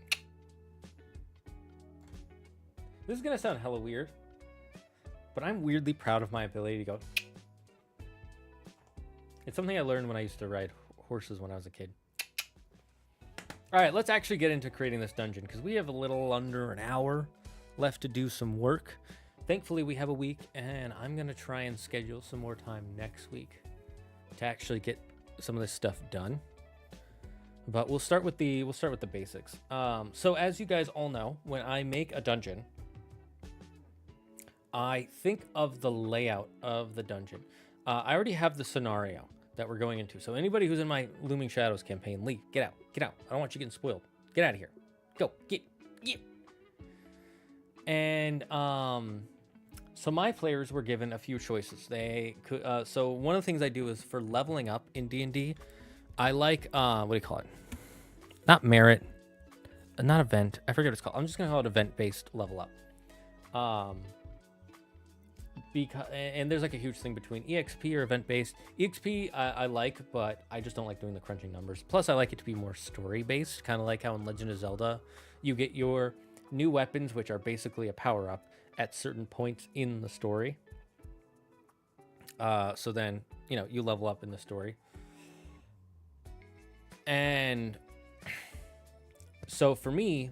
This is going to sound hella weird, but I'm weirdly proud of my ability to go. It's something I learned when I used to ride horses when I was a kid. All right, let's actually get into creating this dungeon because we have a little under an hour left to do some work. Thankfully, we have a week, and I'm going to try and schedule some more time next week to actually get some of this stuff done. But we'll start with the basics. So as you guys all know, when I make a dungeon, I think of the layout of the dungeon. I already have the scenario that we're going into. So anybody who's in my Looming Shadows campaign, leave. Get out. Get out. I don't want you getting spoiled. Get out of here. Go. Get. And so my players were given a few choices. They could. So one of the things I do is for leveling up in D&D, I like what do you call it? Not merit, not event. I forget what it's called. I'm just gonna call it event-based level up. Because and there's like a huge thing between EXP or event-based. EXP I like, but I just don't like doing the crunching numbers. Plus, I like it to be more story-based, kind of like how in Legend of Zelda, you get your new weapons, which are basically a power-up at certain points in the story. So then, you know, you level up in the story. And so for me,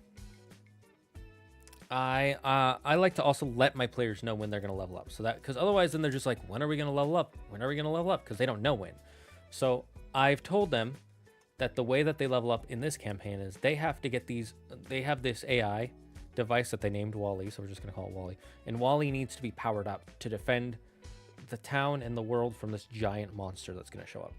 I like to also let my players know when they're going to level up. So that, because otherwise then they're just like, when are we going to level up? When are we going to level up? Because they don't know when. So I've told them that the way that they level up in this campaign is they have to get these, they have this AI device that they named Wally, so we're just going to call it Wally. And Wally needs to be powered up to defend the town and the world from this giant monster that's going to show up.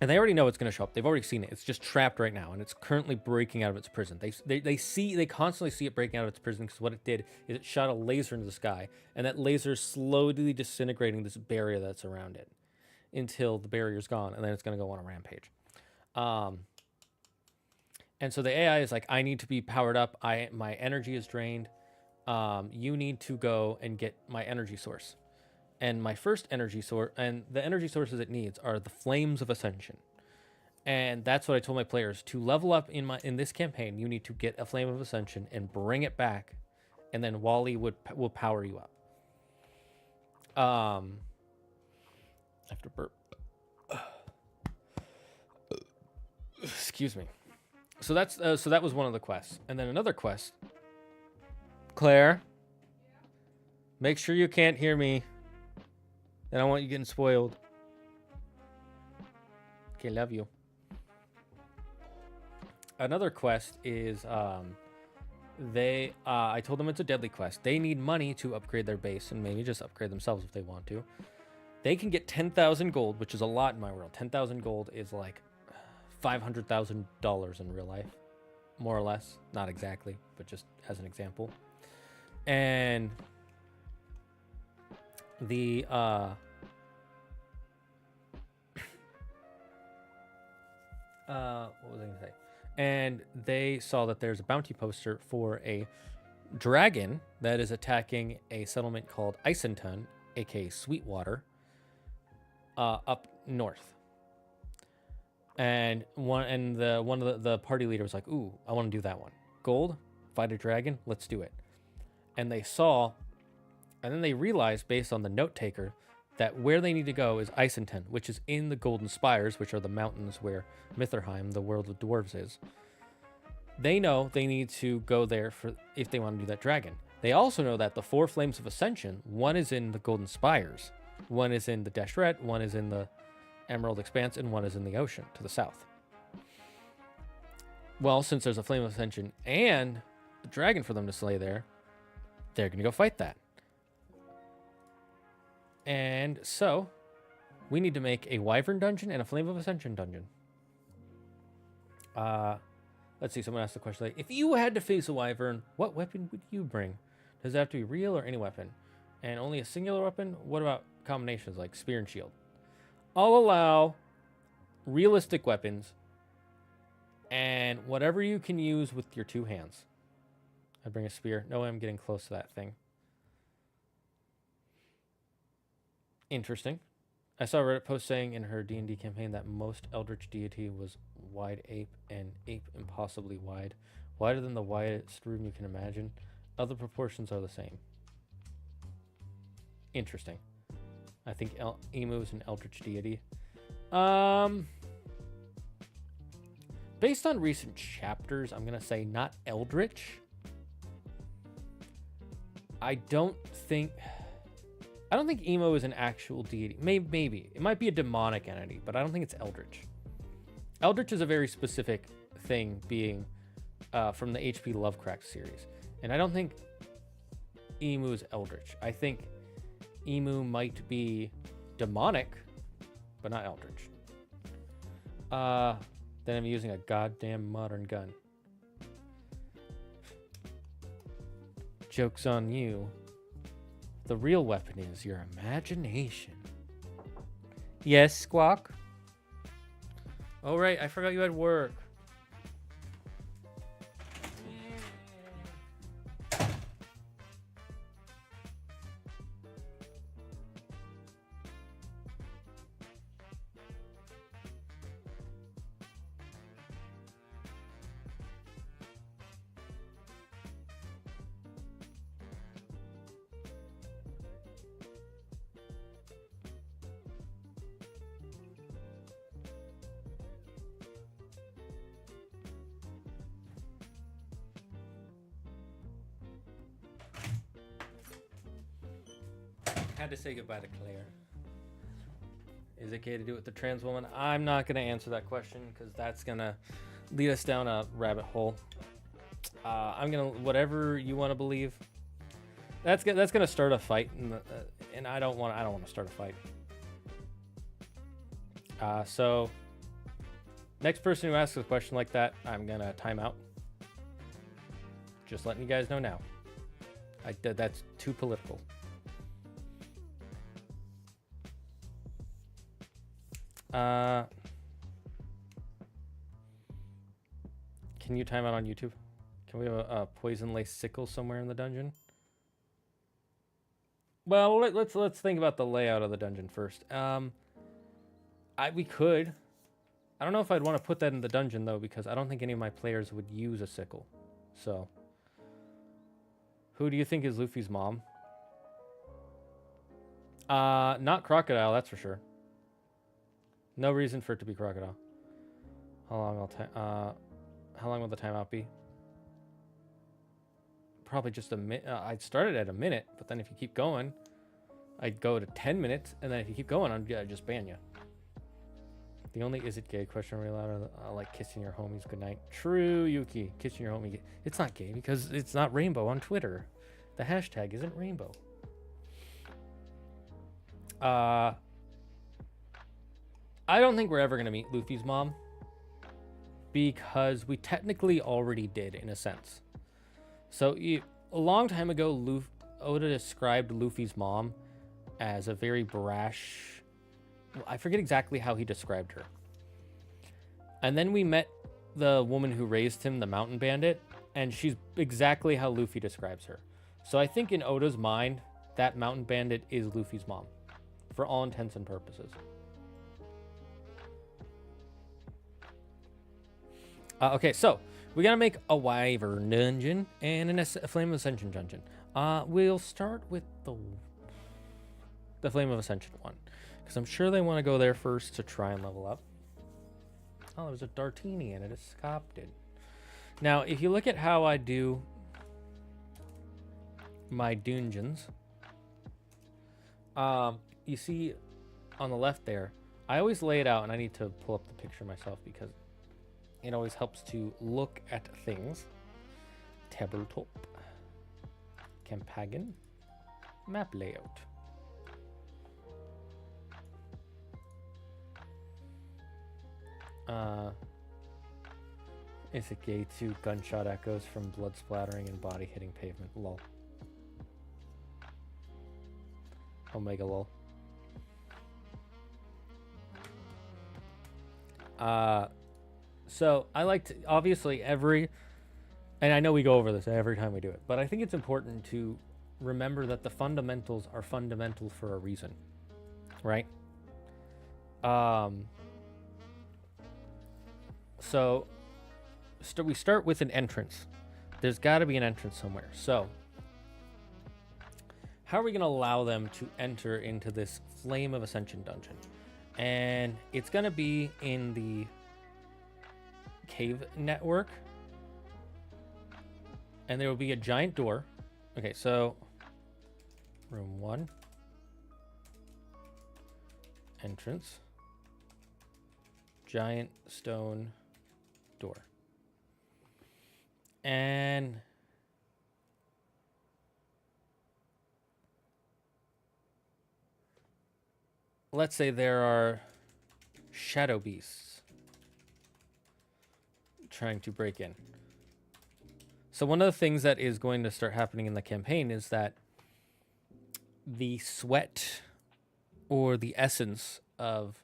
And they already know it's going to show up. They've already seen it. It's just trapped right now, and it's currently breaking out of its prison. They constantly see it breaking out of its prison because what it did is it shot a laser into the sky, and that laser is slowly disintegrating this barrier that's around it until the barrier's gone, and then it's going to go on a rampage. And so the AI is like, I need to be powered up. My energy is drained. You need to go and get my energy source. And my first energy source, and the energy sources it needs are the Flames of Ascension. And that's what I told my players. To level up in this campaign, you need to get a Flame of Ascension and bring it back, and then Wally will power you up. I have to burp. Excuse me. So that was one of the quests. And then another quest. Claire, make sure you can't hear me. I don't want you getting spoiled. Okay, love you. Another quest is I told them it's a deadly quest. They need money to upgrade their base and maybe just upgrade themselves if they want to. They can get 10,000 gold, which is a lot in my world. 10,000 gold is like $500,000 in real life, more or less. Not exactly, but just as an example. And the what was I gonna say? And they saw that there's a bounty poster for a dragon that is attacking a settlement called Isenton, aka Sweetwater, up north. And one of the party leader was like, "Ooh, I want to do that one. Gold, fight a dragon, let's do it." And they saw, and then they realized, based on the note taker, that where they need to go is Isenton, which is in the Golden Spires, which are the mountains where Mitherheim, the world of dwarves, is. They know they need to go there for if they want to do that dragon. They also know that the 4 Flames of Ascension, one is in the Golden Spires, one is in the Deshret, one is in the Emerald Expanse, and one is in the ocean to the south. Well, since there's a Flame of Ascension and a dragon for them to slay there, they're going to go fight that. And so, we need to make a Wyvern dungeon and a Flame of Ascension dungeon. Let's see, someone asked the question, like, if you had to face a Wyvern, what weapon would you bring? Does it have to be real or any weapon? And only a singular weapon? What about combinations like spear and shield? I'll allow realistic weapons and whatever you can use with your two hands. I'd bring a spear. No way I'm getting close to that thing. Interesting. I saw a Reddit post saying in her D&D campaign that most eldritch deity was wide ape and ape impossibly wide. Wider than the widest room you can imagine. Other proportions are the same. Interesting. I think Emu is an eldritch deity. Based on recent chapters, I'm going to say not eldritch. I don't think Emo is an actual deity. Maybe. It might be a demonic entity, but I don't think it's eldritch. Eldritch is a very specific thing being from the H.P. Lovecraft series. And I don't think Emu is eldritch. I think Emu might be demonic, but not eldritch. Then I'm using a goddamn modern gun. Joke's on you. The real weapon is your imagination. Yes, Squawk? Oh, right. I forgot you had work. Had to say goodbye to Claire. Is it okay to do it with the trans woman? I'm not going to answer that question because that's going to lead us down a rabbit hole. I'm going to, whatever you want to believe. That's going to start a fight, and I don't want to start a fight. So next person who asks a question like that, I'm going to time out. Just letting you guys know now. That's too political. Can you time out on YouTube? Can we have a poison-laced sickle somewhere in the dungeon? Well, let's think about the layout of the dungeon first. We could. I don't know if I'd want to put that in the dungeon though, because I don't think any of my players would use a sickle. So, who do you think is Luffy's mom? Not Crocodile, that's for sure. No reason for it to be Crocodile. How long will the timeout be? Probably just a minute. I'd start it at a minute, but then if you keep going, I'd go to 10 minutes, and then if you keep going, I'd just ban you. The only is it gay question really loud. I like kissing your homies goodnight. True, Yuki. Kissing your homie. It's not gay because it's not rainbow on Twitter. The hashtag isn't rainbow. I don't think we're ever going to meet Luffy's mom because we technically already did in a sense. So a long time ago, Oda described Luffy's mom as a very brash... I forget exactly how he described her. And then we met the woman who raised him, the mountain bandit, and she's exactly how Luffy describes her. So I think in Oda's mind, that mountain bandit is Luffy's mom for all intents and purposes. Okay, so we gotta make a Wyvern dungeon and a Flame of Ascension dungeon. We'll start with the Flame of Ascension one, because I'm sure they want to go there first to try and level up. Oh, there's a Dartini and it escaped it. Now, if you look at how I do my dungeons, you see on the left there, I always lay it out, and I need to pull up the picture myself because it always helps to look at things. Tabletop. Campaign. Map layout. Is it gay to gunshot echoes from blood splattering and body hitting pavement? Lol. Omega lol. So I like to, obviously and I know we go over this every time we do it, but I think it's important to remember that the fundamentals are fundamental for a reason, right? So we start with an entrance. There's got to be an entrance somewhere. So how are we going to allow them to enter into this Flame of Ascension dungeon? And it's going to be in the cave network. And there will be a giant door. Okay, so room 1. Entrance. Giant stone door. And let's say there are shadow beasts trying to break in. So one of the things that is going to start happening in the campaign is that the sweat or the essence of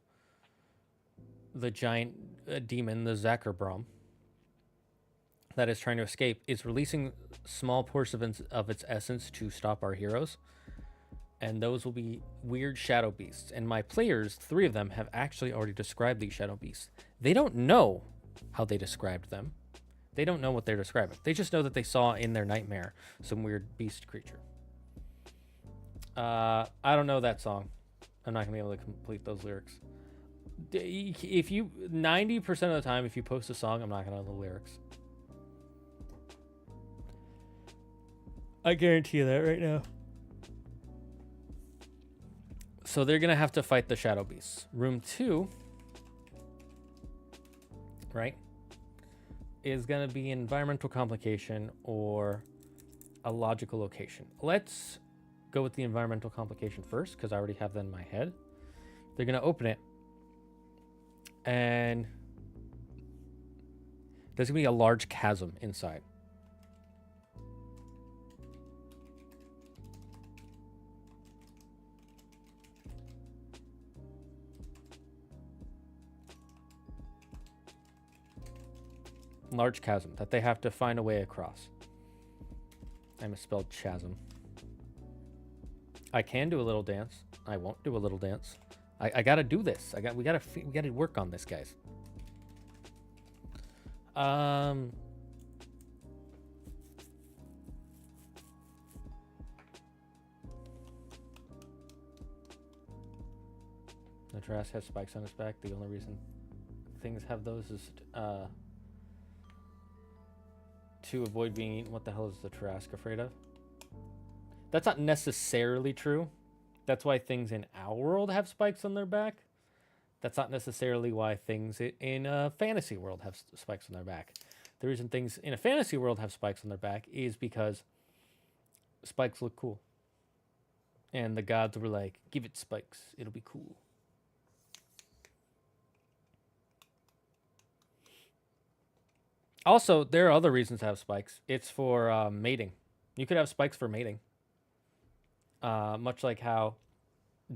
the giant demon, the Zakerbrom, that is trying to escape, is releasing small portions of its essence to stop our heroes. And those will be weird shadow beasts. And my players, 3 of them, have actually already described these shadow beasts. They don't know how they described them. They don't know what they're describing. They just know that they saw in their nightmare some weird beast creature. I don't know that song. I'm not going to be able to complete those lyrics. If you 90% of the time, if you post a song, I'm not going to know the lyrics. I guarantee you that right now. So they're going to have to fight the shadow beasts. Room 2, right, is going to be environmental complication or a logical location. Let's go with the environmental complication first, because I already have that in my head. They're going to open it, and there's going to be a large chasm inside. Large chasm that they have to find a way across. I misspelled chasm. I can do a little dance. I won't do a little dance. I gotta do this. We gotta work on this, guys. The Tarrasque has spikes on its back. The only reason things have those is to avoid being eaten. What the hell is the Tarrasque afraid of? That's not necessarily true. That's why things in our world have spikes on their back. That's not necessarily why things in a fantasy world have spikes on their back. The reason things in a fantasy world have spikes on their back is because spikes look cool. And the gods were like, give it spikes. It'll be cool. Also, there are other reasons to have spikes. It's for mating. You could have spikes for mating. Much like how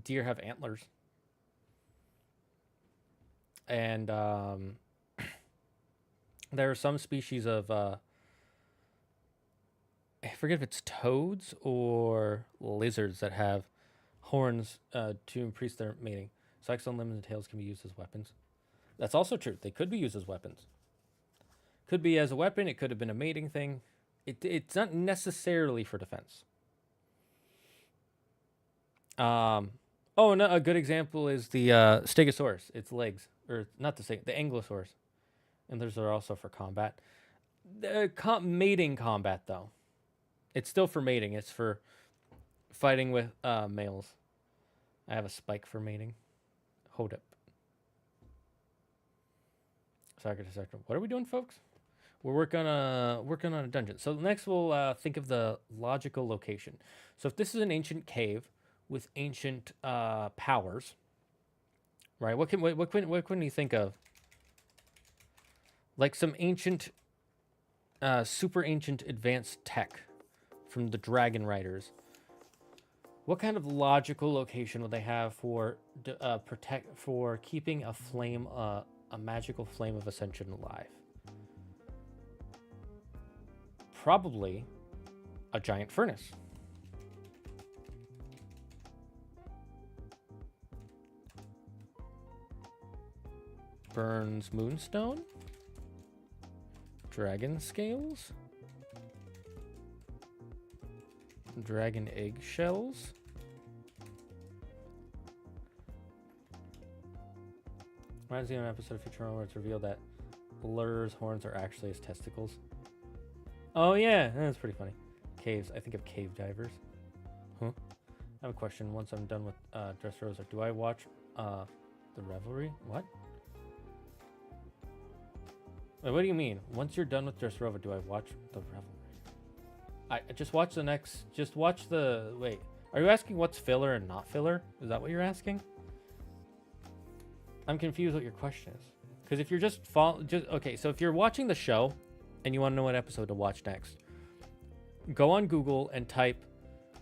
deer have antlers. And there are some species of, I forget if it's toads or lizards that have horns to increase their mating. Spikes on limbs and tails can be used as weapons. That's also true. They could be used as weapons. Could be as a weapon. It could have been a mating thing. It's not necessarily for defense. Oh, no, a good example is the Stegosaurus. Its legs, or not the Ankylosaurus, and those are also for combat. The mating combat, though, it's still for mating. It's for fighting with males. I have a spike for mating. Hold up. What are we doing, folks? We're working on a dungeon. So next we'll think of the logical location. So if this is an ancient cave with ancient powers, right? What can you think of Like some ancient, super ancient advanced tech from the Dragon Riders. What kind of logical location would they have for keeping a flame, a magical flame of ascension alive? Probably a giant furnace. Burns moonstone. Dragon scales. Dragon eggshells. Reminds me of an episode of Futurama where it's revealed that Lair's horns are actually his testicles. Oh yeah, that's pretty funny. Caves. I think of cave divers. Huh? I have a question. Once I'm done with Dressrosa, do I watch the Revelry? What? Wait, what do you mean? Once you're done with Dressrosa, do I watch the Revelry? I just watch the next. Just watch the. Wait, are you asking what's filler and not filler? Is that what you're asking? I'm confused what your question is. Because if you're just okay, so if you're watching the show and you want to know what episode to watch next, go on Google and type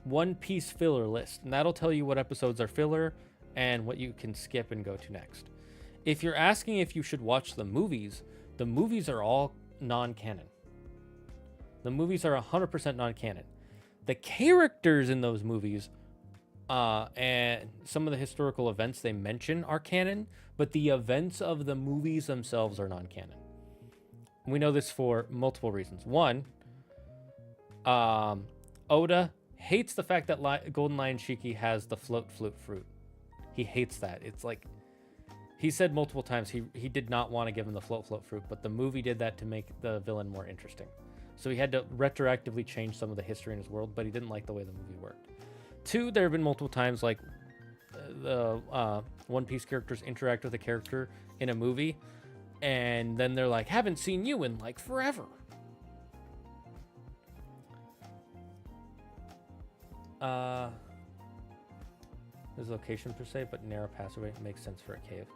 One Piece filler list, and that'll tell you what episodes are filler and what you can skip and go to next. If you're asking if you should watch the movies are all non-canon. The movies are 100% non-canon. The characters in those movies and some of the historical events they mention are canon, but the events of the movies themselves are non-canon. We know this for multiple reasons. One, Oda hates the fact that Golden Lion Shiki has the float flute fruit. He hates that. It's like, he said multiple times he did not want to give him the float fruit, but the movie did that to make the villain more interesting. So he had to retroactively change some of the history in his world, but he didn't like the way the movie worked. Two, there have been multiple times like the One Piece characters interact with a character in a movie, and then they're like, haven't seen you in like forever. There's location per se, but narrow passageway makes sense for a cave.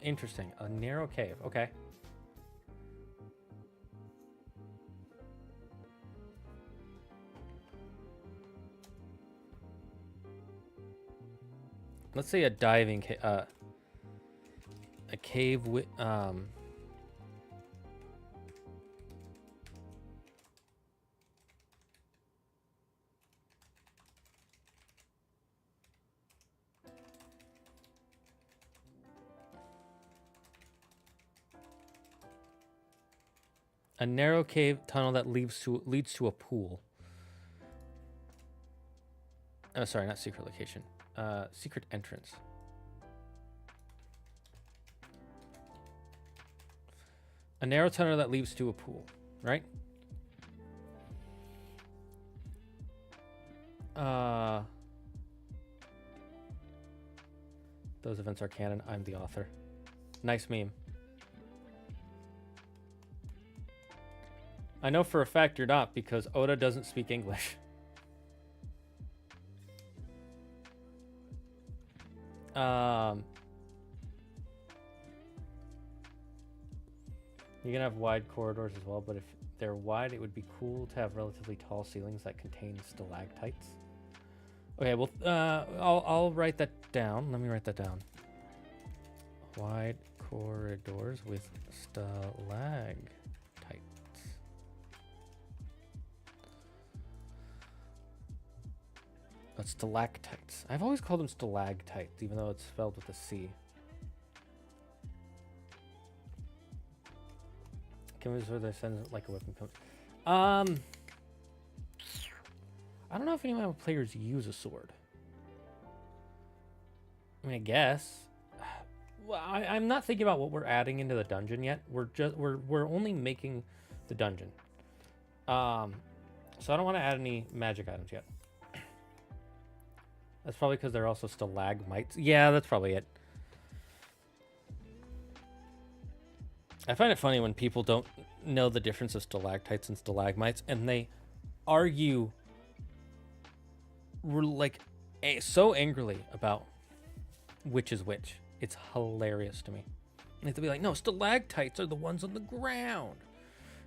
Interesting. A narrow cave. Okay. Let's say a diving cave. A cave with a narrow cave tunnel that leads to a pool. Oh, sorry, not secret location. Secret entrance. A narrow tunnel that leads to a pool, right? Those events are canon. I'm the author. Nice meme. I know for a fact you're not, because Oda doesn't speak English. You can have wide corridors as well, but if they're wide, it would be cool to have relatively tall ceilings that contain stalactites. Okay, well, I'll write that down. Let me write that down. Wide corridors with stalactites. That's stalactites. I've always called them stalactites, even though it's spelled with a C. Can we sort of send like a weapon? I don't know if any of my players use a sword. I mean, I guess. Well, I'm not thinking about what we're adding into the dungeon yet. We're only making the dungeon. So I don't want to add any magic items yet. That's probably because they're also stalagmites. Yeah, that's probably it. I find it funny when people don't know the difference of stalactites and stalagmites, and they argue like so angrily about which is which. It's hilarious to me. You have to be like, no, stalactites are the ones on the ground.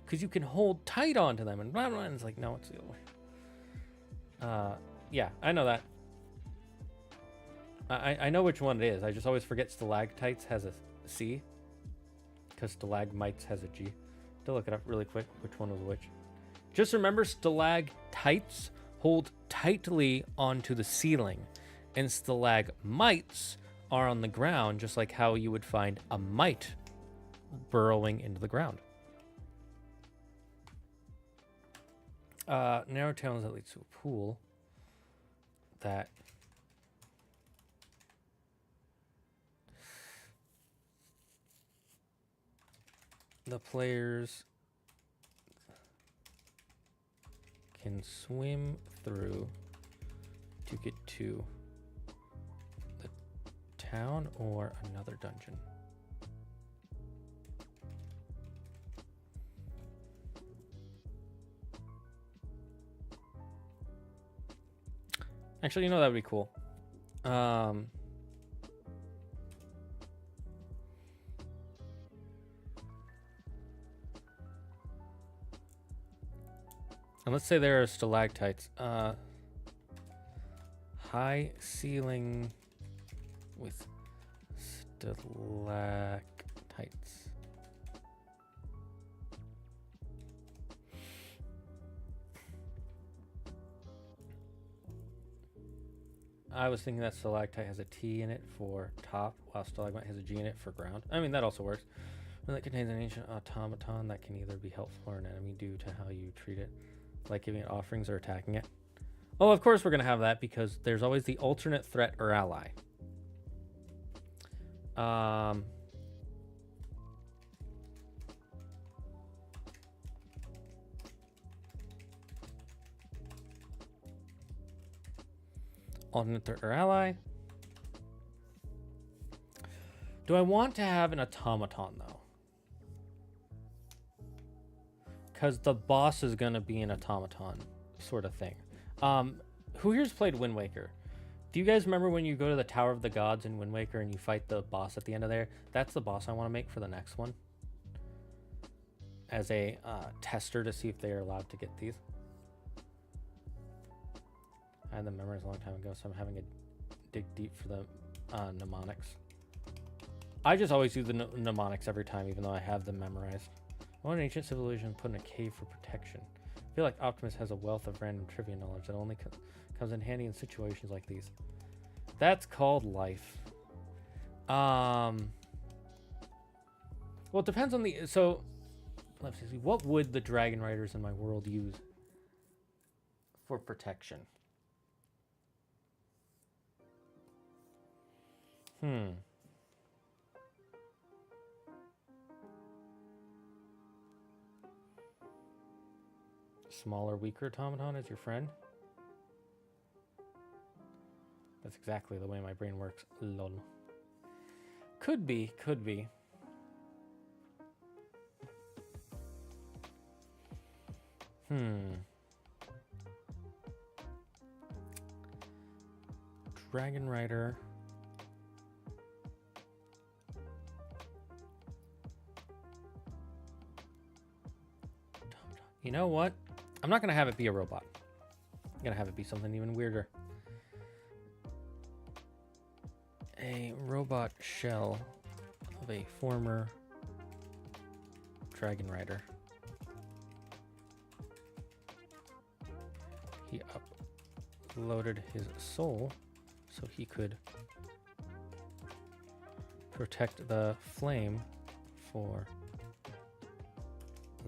Because you can hold tight onto them and blah, blah, and it's like, no, it's the other way. Yeah, I know that. I know which one it is. I just always forget stalactites has a C. Because stalagmites has a G. To look it up really quick, which one was which. Just remember, stalactites hold tightly onto the ceiling. And stalagmites are on the ground, just like how you would find a mite burrowing into the ground. Narrow tunnels that leads to a pool that the players can swim through to get to the town or another dungeon. Actually, you know, that would be cool. And let's say there are stalactites. High ceiling with stalactites. I was thinking that stalactite has a T in it for top, while stalagmite has a G in it for ground. I mean, that also works. That contains an ancient automaton that can either be helpful or an enemy due to how you treat it, like giving it offerings or attacking it. Oh, of course we're going to have that because there's always the alternate threat or ally. Alternate threat or ally. Do I want to have an automaton though? Because the boss is going to be an automaton sort of thing. Who here's played Wind Waker? Do you guys remember when you go to the Tower of the Gods in Wind Waker and you fight the boss at the end of there? That's the boss I want to make for the next one. As a tester to see if they are allowed to get these. I had them memorized a long time ago, so I'm having to dig deep for the mnemonics. I just always do the mnemonics every time, even though I have them memorized. One ancient civilization put in a cave for protection. I feel like Optimus has a wealth of random trivia knowledge that only comes in handy in situations like these. That's called life. Well, it depends on the... So, let's see. What would the dragon riders in my world use for protection? Smaller, weaker automaton as your friend? That's exactly the way my brain works. Lol. Could be, could be. Dragon Rider. You know what? I'm not going to have it be a robot. I'm going to have it be something even weirder. A robot shell of a former dragon rider. He uploaded his soul so he could protect the flame for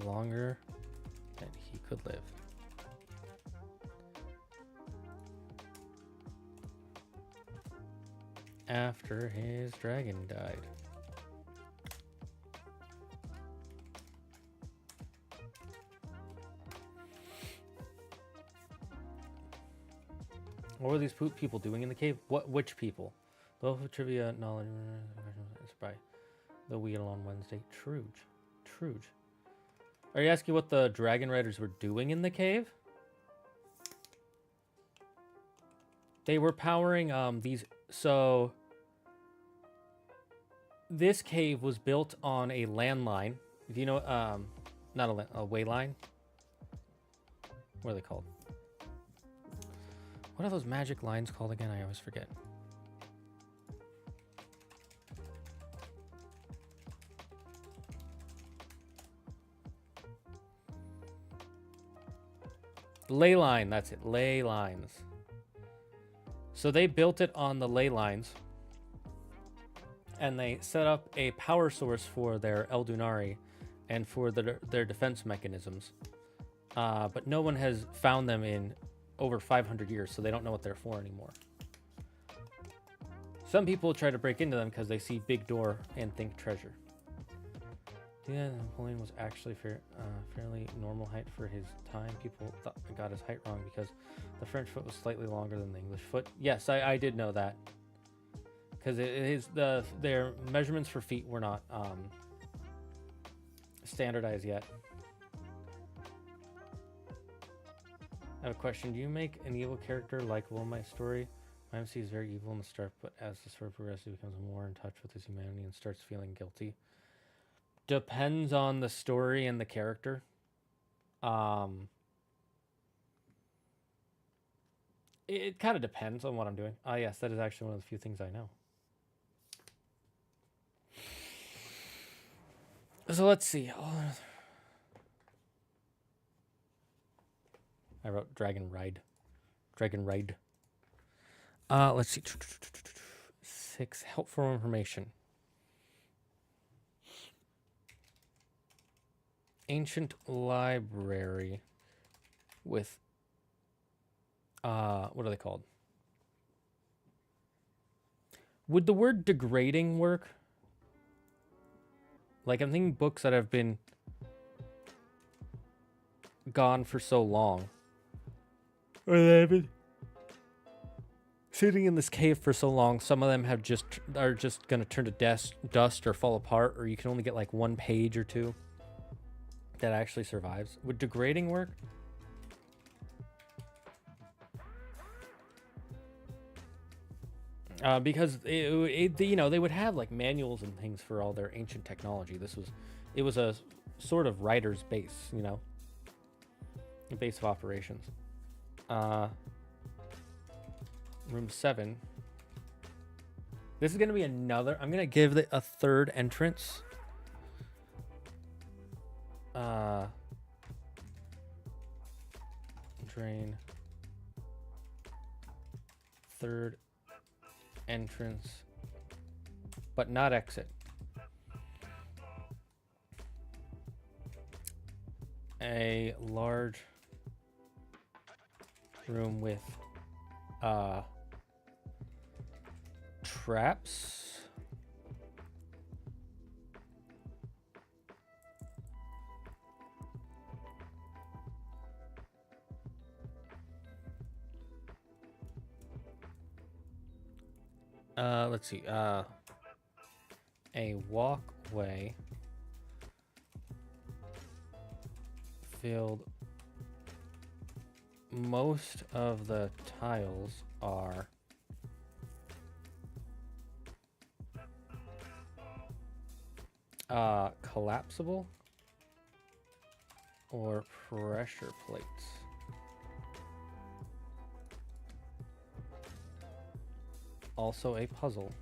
longer than he could live. After his dragon died. What were these people doing in the cave? Which people? Those with trivia knowledge by the wheel on Wednesday. Truge. Are you asking what the dragon riders were doing in the cave? They were powering these. So this cave was built on a landline. Do you know, not a way line? What are they called? What are those magic lines called again? I always forget. Ley line, that's it. Ley lines. So they built it on the ley lines. And they set up a power source for their Eldunari and for their defense mechanisms. But no one has found them in over 500 years, so they don't know what they're for anymore. Some people try to break into them because they see big door and think treasure. Yeah, Napoleon was actually fairly normal height for his time. People got his height wrong because the French foot was slightly longer than the English foot. Yes, I did know that. Because their measurements for feet were not standardized yet. I have a question. Do you make an evil character likable in my story? My MC is very evil in the start, but as the story progresses, he becomes more in touch with his humanity and starts feeling guilty. Depends on the story and the character. It kind of depends on what I'm doing. Yes, that is actually one of the few things I know. So let's see. I wrote Dragon Ride. Dragon Ride. Let's see. 6 helpful information. Ancient library with what are they called? Would the word degrading work? Like, I'm thinking books that have been gone for so long. Or that have been sitting in this cave for so long, some of them are just going to turn to dust or fall apart, or you can only get like 1 page or 2 that actually survives. Would degrading work? Because you know, they would have like manuals and things for all their ancient technology. It was a sort of writer's base, you know, a base of operations. Room 7. This is going to be another. I'm going to give it a 3rd entrance. Drain. 3rd entrance, but not exit. A large room with traps. Let's see. A walkway filled. Most of the tiles are collapsible or pressure plates. Also a puzzle.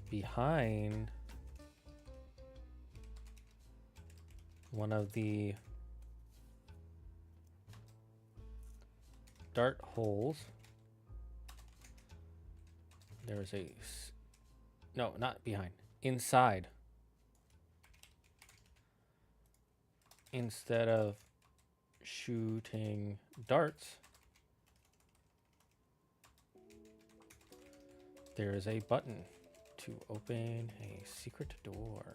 Behind one of the dart holes, there is no, not behind, inside. Instead of shooting darts, there is a button to open a secret door.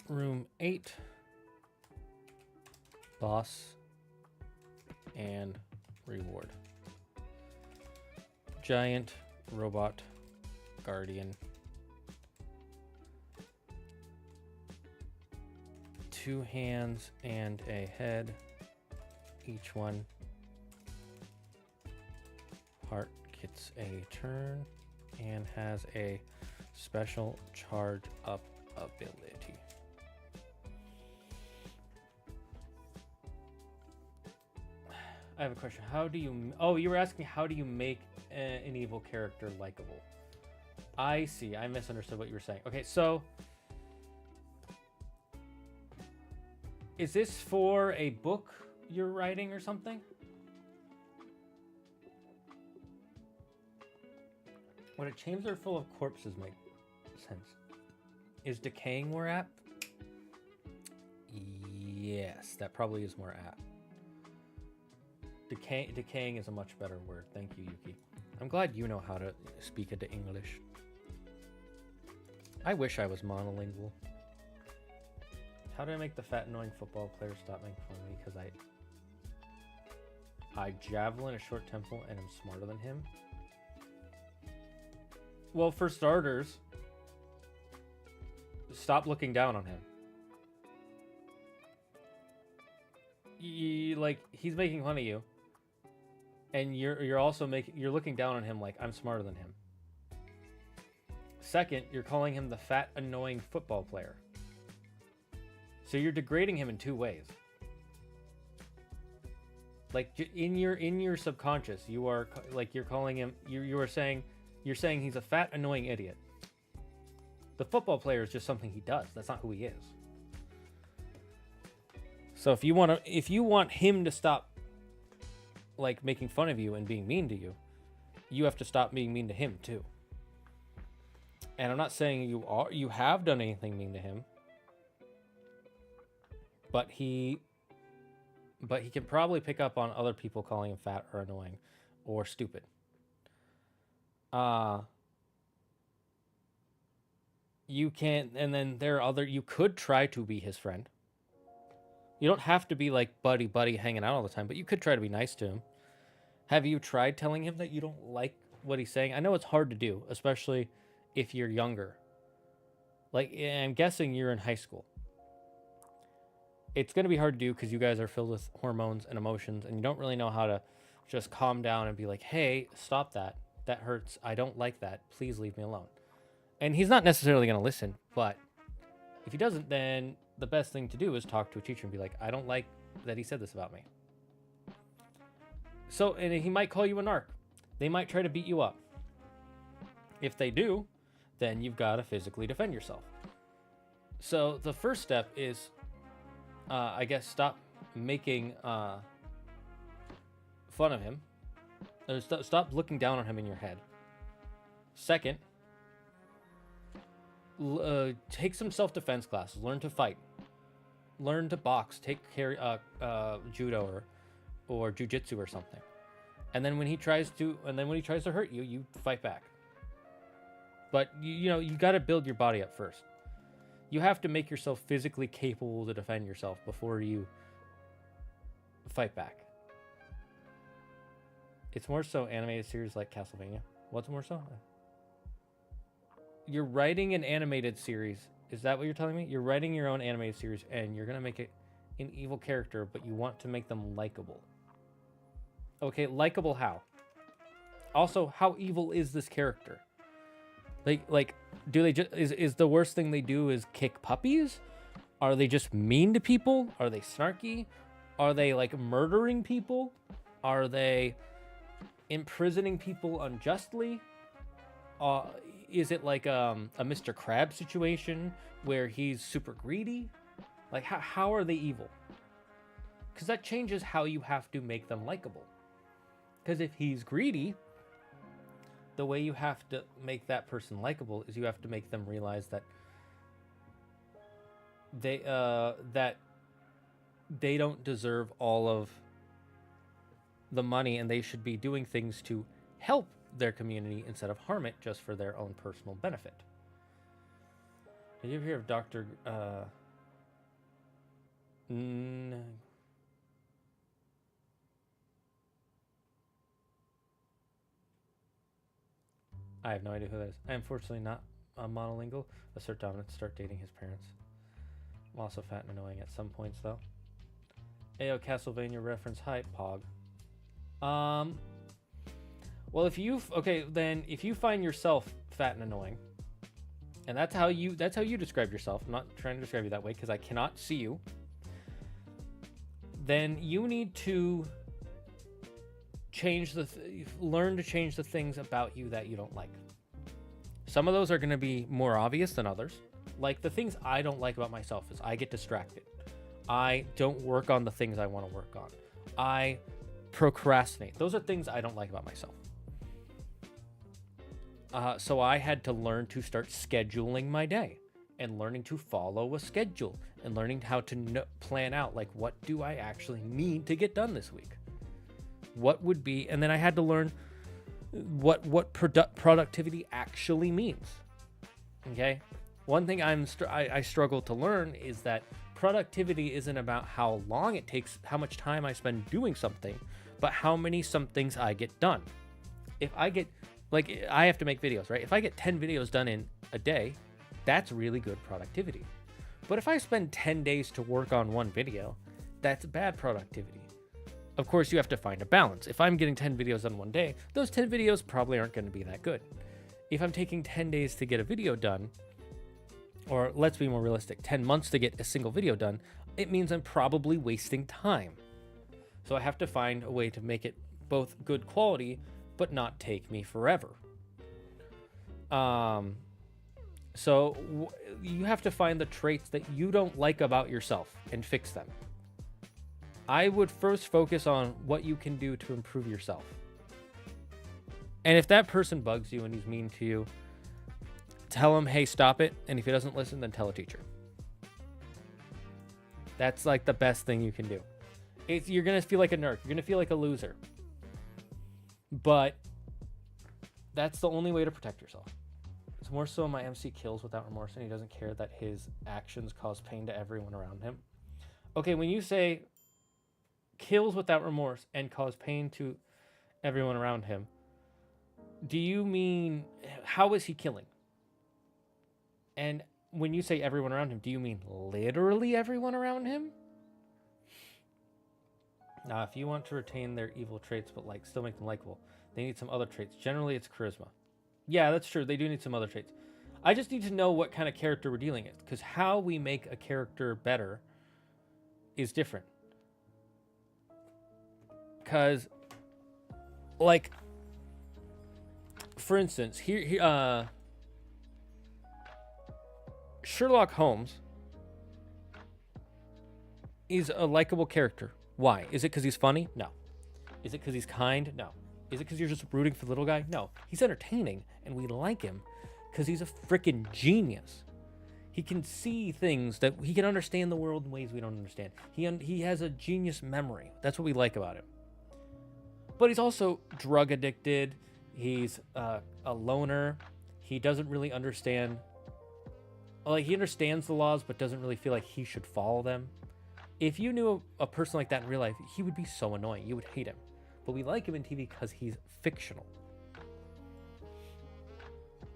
Room 8. Boss and reward. Giant robot guardian. 2 hands and a head. Each one. Heart gets a turn and has a special charge up ability. I have a question. How do you... Oh, you were asking how do you make an evil character likable? I see. I misunderstood what you were saying. Okay, so... Is this for a book you're writing or something? Would a chamber full of corpses make sense? Is decaying more apt? Yes, that probably is more apt. Decaying is a much better word. Thank you, Yuki. I'm glad you know how to speak into English. I wish I was monolingual. How do I make the fat, annoying football player stop making fun of me? Because I javelin a short temple and am smarter than him? Well, for starters, stop looking down on him. Like, he's making fun of you. And you're also you're looking down on him like, I'm smarter than him. Second, you're calling him the fat, annoying football player. So you're degrading him in 2 ways. Like, in your subconscious, you are like, you're calling him, you're saying he's a fat, annoying idiot. The football player is just something he does. That's not who he is. So if you want him to stop like making fun of you and being mean to you, you have to stop being mean to him too. And I'm not saying you have done anything mean to him, but he can probably pick up on other people calling him fat or annoying or stupid. You can, and then there are other, you could try to be his friend. You don't have to be like buddy hanging out all the time, but you could try to be nice to him. Have you tried telling him that you don't like what he's saying? I know it's hard to do, especially if you're younger. Like, I'm guessing you're in high school. It's going to be hard to do because you guys are filled with hormones and emotions, and you don't really know how to just calm down and be like, hey, stop that. That hurts. I don't like that. Please leave me alone. And he's not necessarily going to listen, but if he doesn't, then the best thing to do is talk to a teacher and be like, I don't like that he said this about me. So, and he might call you a narc. They might try to beat you up. If they do, then you've got to physically defend yourself. So the first step is, I guess, stop making fun of him. Stop looking down on him in your head. Second, take some self-defense classes. Learn to fight. Learn to box. Take judo or jujitsu or something. And then when he tries to hurt you, you fight back. But you got to build your body up first. You have to make yourself physically capable to defend yourself before you fight back. It's more so animated series like Castlevania. What's more so? You're writing an animated series. Is that what you're telling me? You're writing your own animated series and you're going to make it an evil character, but you want to make them likable. Okay, likable how? Also, how evil is this character? Like, do they just is the worst thing they do is kick puppies? Are they just mean to people? Are they snarky? Are they like murdering people? Are they imprisoning people unjustly? Is it like a Mr. Krabs situation where he's super greedy? Like, how are they evil? Because that changes how you have to make them likable. Because if he's greedy, the way you have to make that person likable is you have to make them realize that they don't deserve all of the money and they should be doing things to help their community instead of harm it just for their own personal benefit. Did you ever hear of Dr. I have no idea who that is. I am fortunately not monolingual. Assert dominance, start dating his parents. I'm also fat and annoying at some points, though. Ayo, Castlevania reference hype, Pog. Well, if you find yourself fat and annoying, and that's how you describe yourself. I'm not trying to describe you that way because I cannot see you. Then you need to learn to change the things about you that you don't like. Some of those are going to be more obvious than others. Like the things I don't like about myself is I get distracted. I don't work on the things I want to work on. I procrastinate. Those are things I don't like about myself. So I had to learn to start scheduling my day and learning to follow a schedule and learning how to plan out, like, what do I actually need to get done this week? What would be, and then I had to learn what productivity actually means. Okay? One thing I struggle to learn is that productivity isn't about how long it takes, how much time I spend doing something, but how many somethings I get done. If I get, like, I have to make videos, right? If I get 10 videos done in a day, that's really good productivity. But if I spend 10 days to work on one video, that's bad productivity. Of course, you have to find a balance. If I'm getting 10 videos done one day, those 10 videos probably aren't going to be that good. If I'm taking 10 days to get a video done, or let's be more realistic, 10 months to get a single video done, it means I'm probably wasting time. So I have to find a way to make it both good quality, but not take me forever. So you have to find the traits that you don't like about yourself and fix them. I would first focus on what you can do to improve yourself. And if that person bugs you and he's mean to you, tell him, hey, stop it. And if he doesn't listen, then tell a teacher. That's like the best thing you can do. You're going to feel like a nerd. You're going to feel like a loser. But that's the only way to protect yourself. It's more so my MC kills without remorse, and he doesn't care that his actions cause pain to everyone around him. Okay, when you say kills without remorse and cause pain to everyone around him, do you mean, how is he killing? And when you say everyone around him, do you mean literally everyone around him? Now, if you want to retain their evil traits but like still make them likable, they need some other traits. Generally, it's charisma. Yeah, that's true. They do need some other traits. I just need to know what kind of character we're dealing with, because how we make a character better is different. Because, like, for instance, here Sherlock Holmes is a likable character. Why? Is it because he's funny? No. Is it because he's kind? No. Is it because you're just rooting for the little guy? No. He's entertaining, and we like him because he's a freaking genius. He can see things that he can understand the world in ways we don't understand. He has a genius memory. That's what we like about him. But he's also drug addicted. He's a loner. He doesn't really understand. Like, he understands the laws, but doesn't really feel like he should follow them. If you knew a person like that in real life, he would be so annoying. You would hate him. But we like him in TV because he's fictional.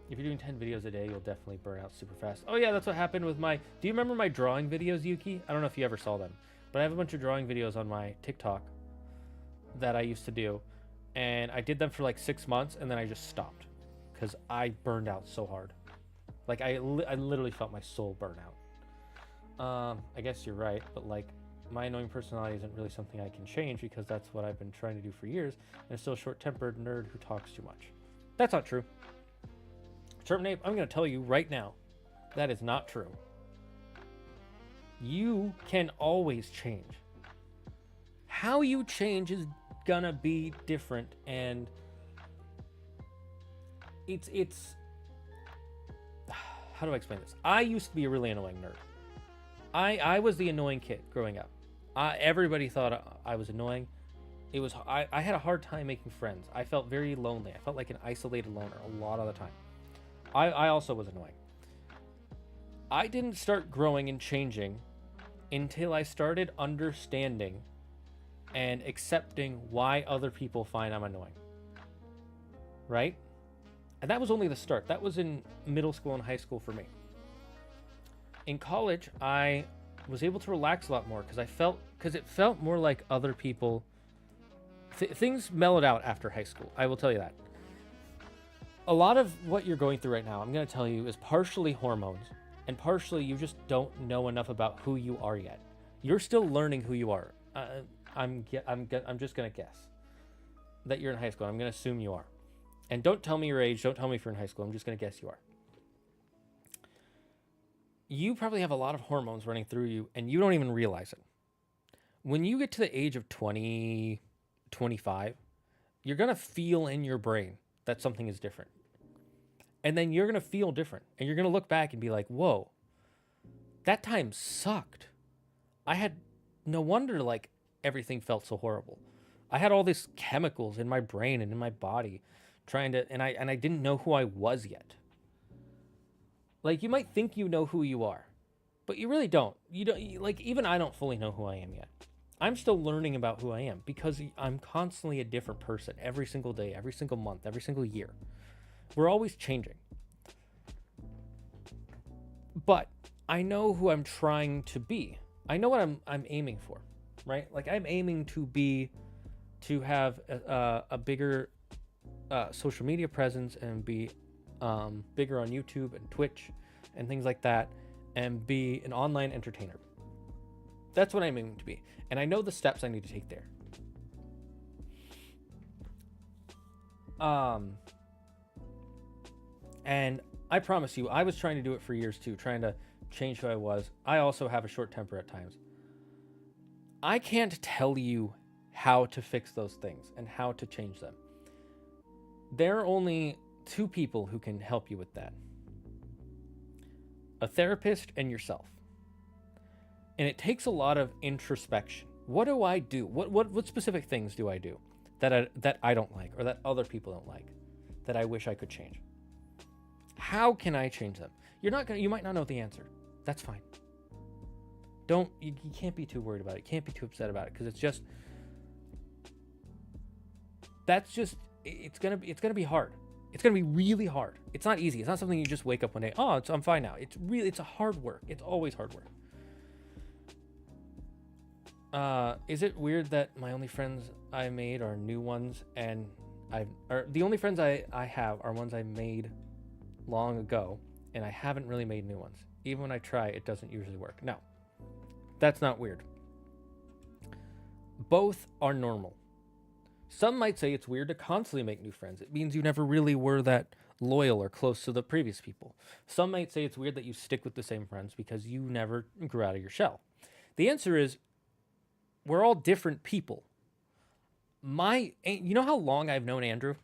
If you're doing 10 videos a day, you'll definitely burn out super fast. Oh yeah, that's what happened with my... Do you remember my drawing videos, Yuki? I don't know if you ever saw them. But I have a bunch of drawing videos on my TikTok that I used to do. And I did them for like 6 months, and then I just stopped. Because I burned out so hard. Like, I literally felt my soul burn out. I guess you're right, but like, my annoying personality isn't really something I can change because that's what I've been trying to do for years, and I'm still a short-tempered nerd who talks too much. That's not true. Terminape, I'm going to tell you right now, that is not true. You can always change. How you change is gonna be different, and it's how do I explain this? I used to be a really annoying nerd. I was the annoying kid growing up. Everybody thought I was annoying. I had a hard time making friends. I felt very lonely. I felt like an isolated loner a lot of the time. I also was annoying. I didn't start growing and changing until I started understanding and accepting why other people find I'm annoying. Right? And that was only the start. That was in middle school and high school for me. In college, I was able to relax a lot more because it felt more like other people. Things mellowed out after high school. I will tell you that. A lot of what you're going through right now, I'm going to tell you, is partially hormones, and partially you just don't know enough about who you are yet. You're still learning who you are. I'm just going to guess that you're in high school. I'm going to assume you are. And don't tell me your age. Don't tell me if you're in high school. I'm just going to guess you are. You probably have a lot of hormones running through you, and you don't even realize it. When you get to the age of 20, 25, you're going to feel in your brain that something is different. And then you're going to feel different. And you're going to look back and be like, whoa, that time sucked. I had no wonder like everything felt so horrible. I had all these chemicals in my brain and in my body and I didn't know who I was yet. Like, you might think you know who you are, but you really don't. You don't, like, even I don't fully know who I am yet. I'm still learning about who I am because I'm constantly a different person every single day, every single month, every single year. We're always changing. But I know who I'm trying to be. I know what I'm aiming for, right? Like, I'm aiming to have a bigger social media presence and be bigger on YouTube and Twitch and things like that, and be an online entertainer. That's what I'm aiming to be. And I know the steps I need to take there. And I promise you, I was trying to do it for years too, trying to change who I was. I also have a short temper at times. I can't tell you how to fix those things and how to change them. There are only two people who can help you with that. A therapist and yourself. And it takes a lot of introspection. What do I do? What specific things do I do that I don't like, or that other people don't like, that I wish I could change? How can I change them? You might not know the answer. That's fine. You can't be too worried about it. You can't be too upset about it, because it's gonna be hard. It's gonna be really hard. It's not easy. It's not something you just wake up one day, oh, I'm fine now. It's a hard work. It's always hard work. Is it weird that my only friends I made are new ones, and the only friends I have are ones I made long ago, and I haven't really made new ones. Even when I try, it doesn't usually work. No, that's not weird. Both are normal. Some might say it's weird to constantly make new friends. It means you never really were that loyal or close to the previous people. Some might say it's weird that you stick with the same friends because you never grew out of your shell. The answer is, we're all different people. You know how long I've known Andrew?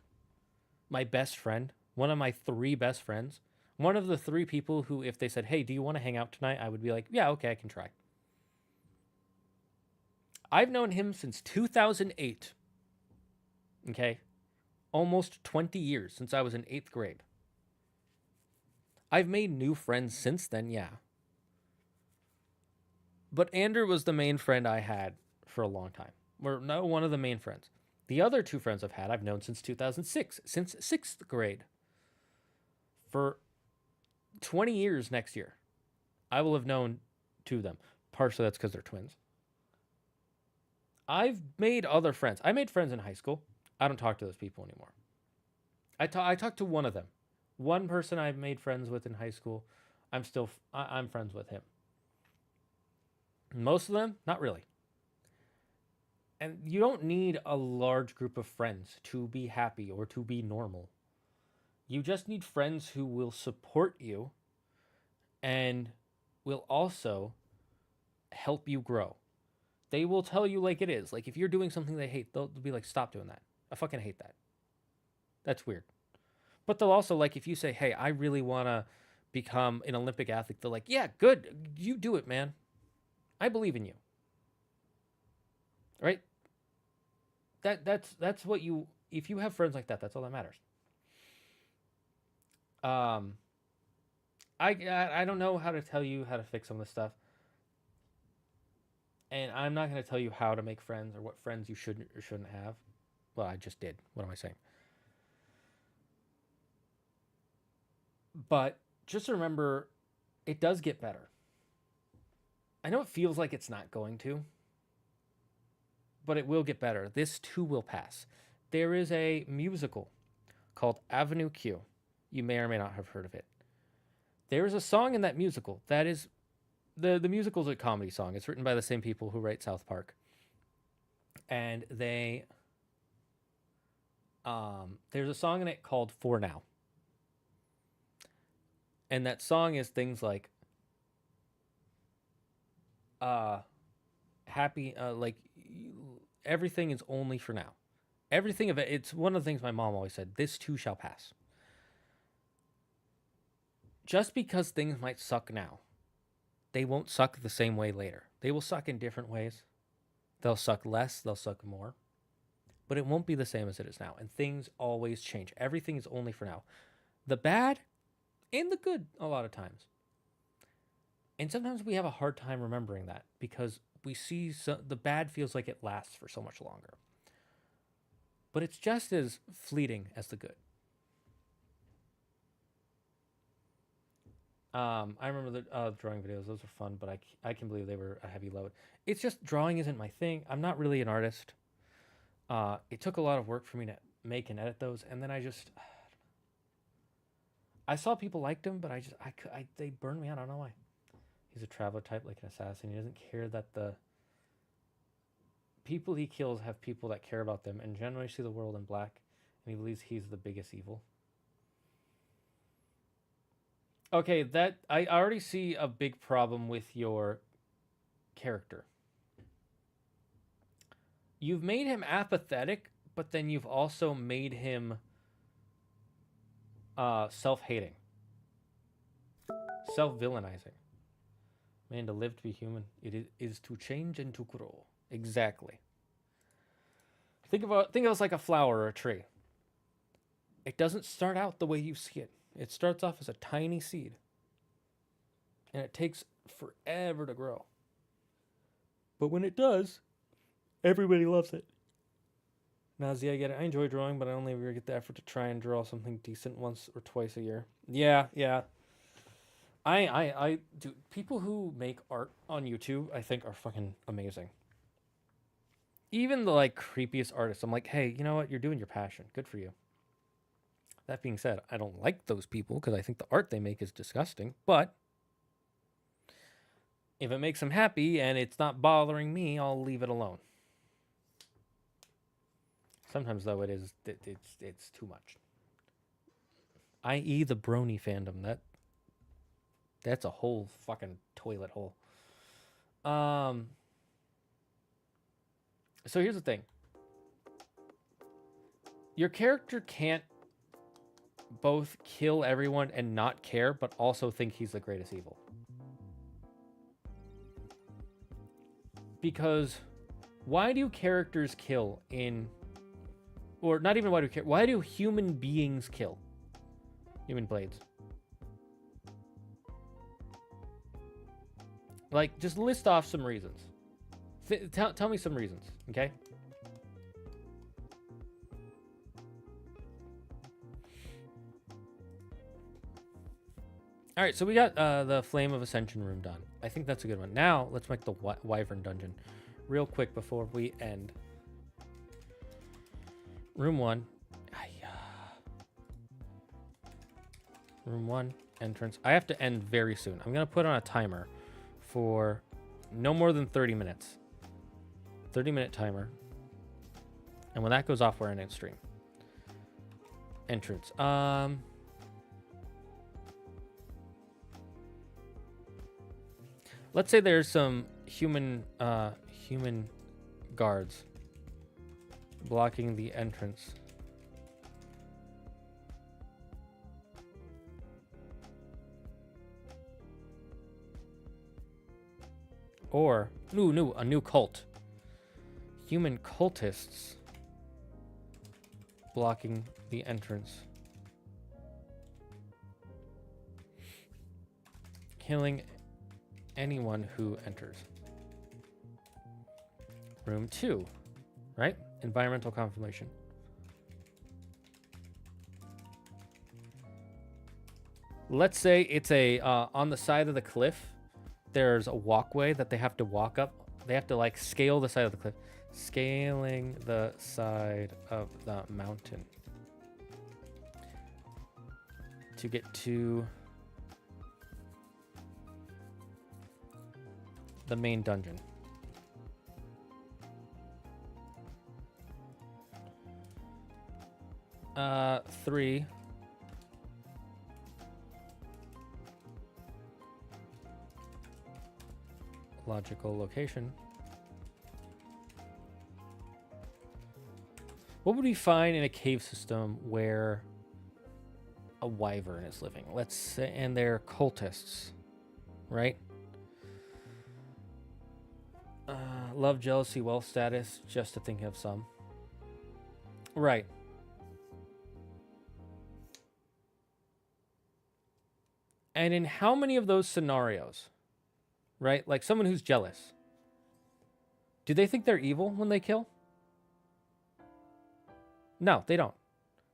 My best friend, one of my 3 best friends. One of the 3 people who, if they said, hey, do you want to hang out tonight? I would be like, yeah, okay, I can try. I've known him since 2008. Okay? Almost 20 years since I was in 8th grade. I've made new friends since then, yeah. But Andrew was the main friend I had for a long time. One of the main friends. The other 2 friends I've known since 2006, since 6th grade. For 20 years next year, I will have known 2 of them. Partially that's because they're twins. I've made other friends. I made friends in high school. I don't talk to those people anymore. I talked to one of them. One person I've made friends with in high school, I'm friends with him. Most of them, not really. And you don't need a large group of friends to be happy or to be normal. You just need friends who will support you and will also help you grow. They will tell you like it is. Like, if you're doing something they hate, they'll be like, stop doing that. I fucking hate that. That's weird. But they'll also, like, if you say, hey, I really want to become an Olympic athlete, they're like, yeah, good. You do it, man. I believe in you. Right? That's what if you have friends like that, that's all that matters. I don't know how to tell you how to fix some of this stuff. And I'm not going to tell you how to make friends or what friends you shouldn't or shouldn't have. Well, I just did. What am I saying? But just remember, it does get better. I know it feels like it's not going to, but it will get better. This too will pass. There is a musical called Avenue Q. You may or may not have heard of it. There is a song in that musical that is the musical's a comedy song. It's written by the same people who write South Park. And there's a song in it called For Now. And that song is things like happy like everything is only for now. Everything of it, it's one of the things my mom always said, this too shall pass. Just because things might suck now, they won't suck the same way later. They will suck in different ways. They'll suck less, they'll suck more. But it won't be the same as it is now. And things always change. Everything is only for now. The bad and the good a lot of times. And sometimes we have a hard time remembering that because we see the bad feels like it lasts for so much longer. But it's just as fleeting as the good. I remember the drawing videos. Those were fun, but I can believe they were a heavy load. It's just drawing isn't my thing. I'm not really an artist. It took a lot of work for me to make and edit those, and then I saw people liked him, but they burned me out. I don't know why. He's a traveler type, like an assassin. He doesn't care that the people he kills have people that care about them and generally see the world in black, and he believes he's the biggest evil. Okay, that I already see a big problem with your character. You've made him apathetic, but then you've also made him self-hating, self-villainizing. Man, to live to be human, it is to change and to grow. Exactly. Think of us like a flower or a tree. It doesn't start out the way you see it. It starts off as a tiny seed. And it takes forever to grow. But when it does, everybody loves it. Now, Z, I get it. I enjoy drawing, but I only ever get the effort to try and draw something decent once or twice a year. Yeah. I do. People who make art on YouTube, I think, are fucking amazing. Even the creepiest artists, I'm like, hey, you know what? You're doing your passion. Good for you. That being said, I don't like those people because I think the art they make is disgusting. But if it makes them happy and it's not bothering me, I'll leave it alone. Sometimes, though, it's too much. I.e. the brony fandom. That's a whole fucking toilet hole. So here's the thing. Your character can't both kill everyone and not care, but also think he's the greatest evil. Because why do characters kill in... Or not even why do human beings kill? Human blades. Just list off some reasons. Tell me some reasons, okay? All right, so we got the Flame of Ascension room done. I think that's a good one. Now, let's make the Wyvern dungeon real quick before we end. Room 1. Room 1, entrance. I have to end very soon. I'm going to put on a timer for no more than 30 minutes. 30-minute timer. And when that goes off, we're ending stream. Entrance. Let's say there's some human guards blocking the entrance. Or a new cult. Human cultists blocking the entrance. Killing anyone who enters. Room 2, right? Environmental confirmation. Let's say it's a on the side of the cliff. There's a walkway that they have to walk up. They have to like scale the side of the cliff. Scaling the side of the mountain to get to the main dungeon. Three. Logical location. What would we find in a cave system where a wyvern is living? Let's say, and they're cultists, right? Love, jealousy, wealth, status, just to think of some. Right. And in how many of those scenarios, right? Like someone who's jealous, do they think they're evil when they kill? No, they don't.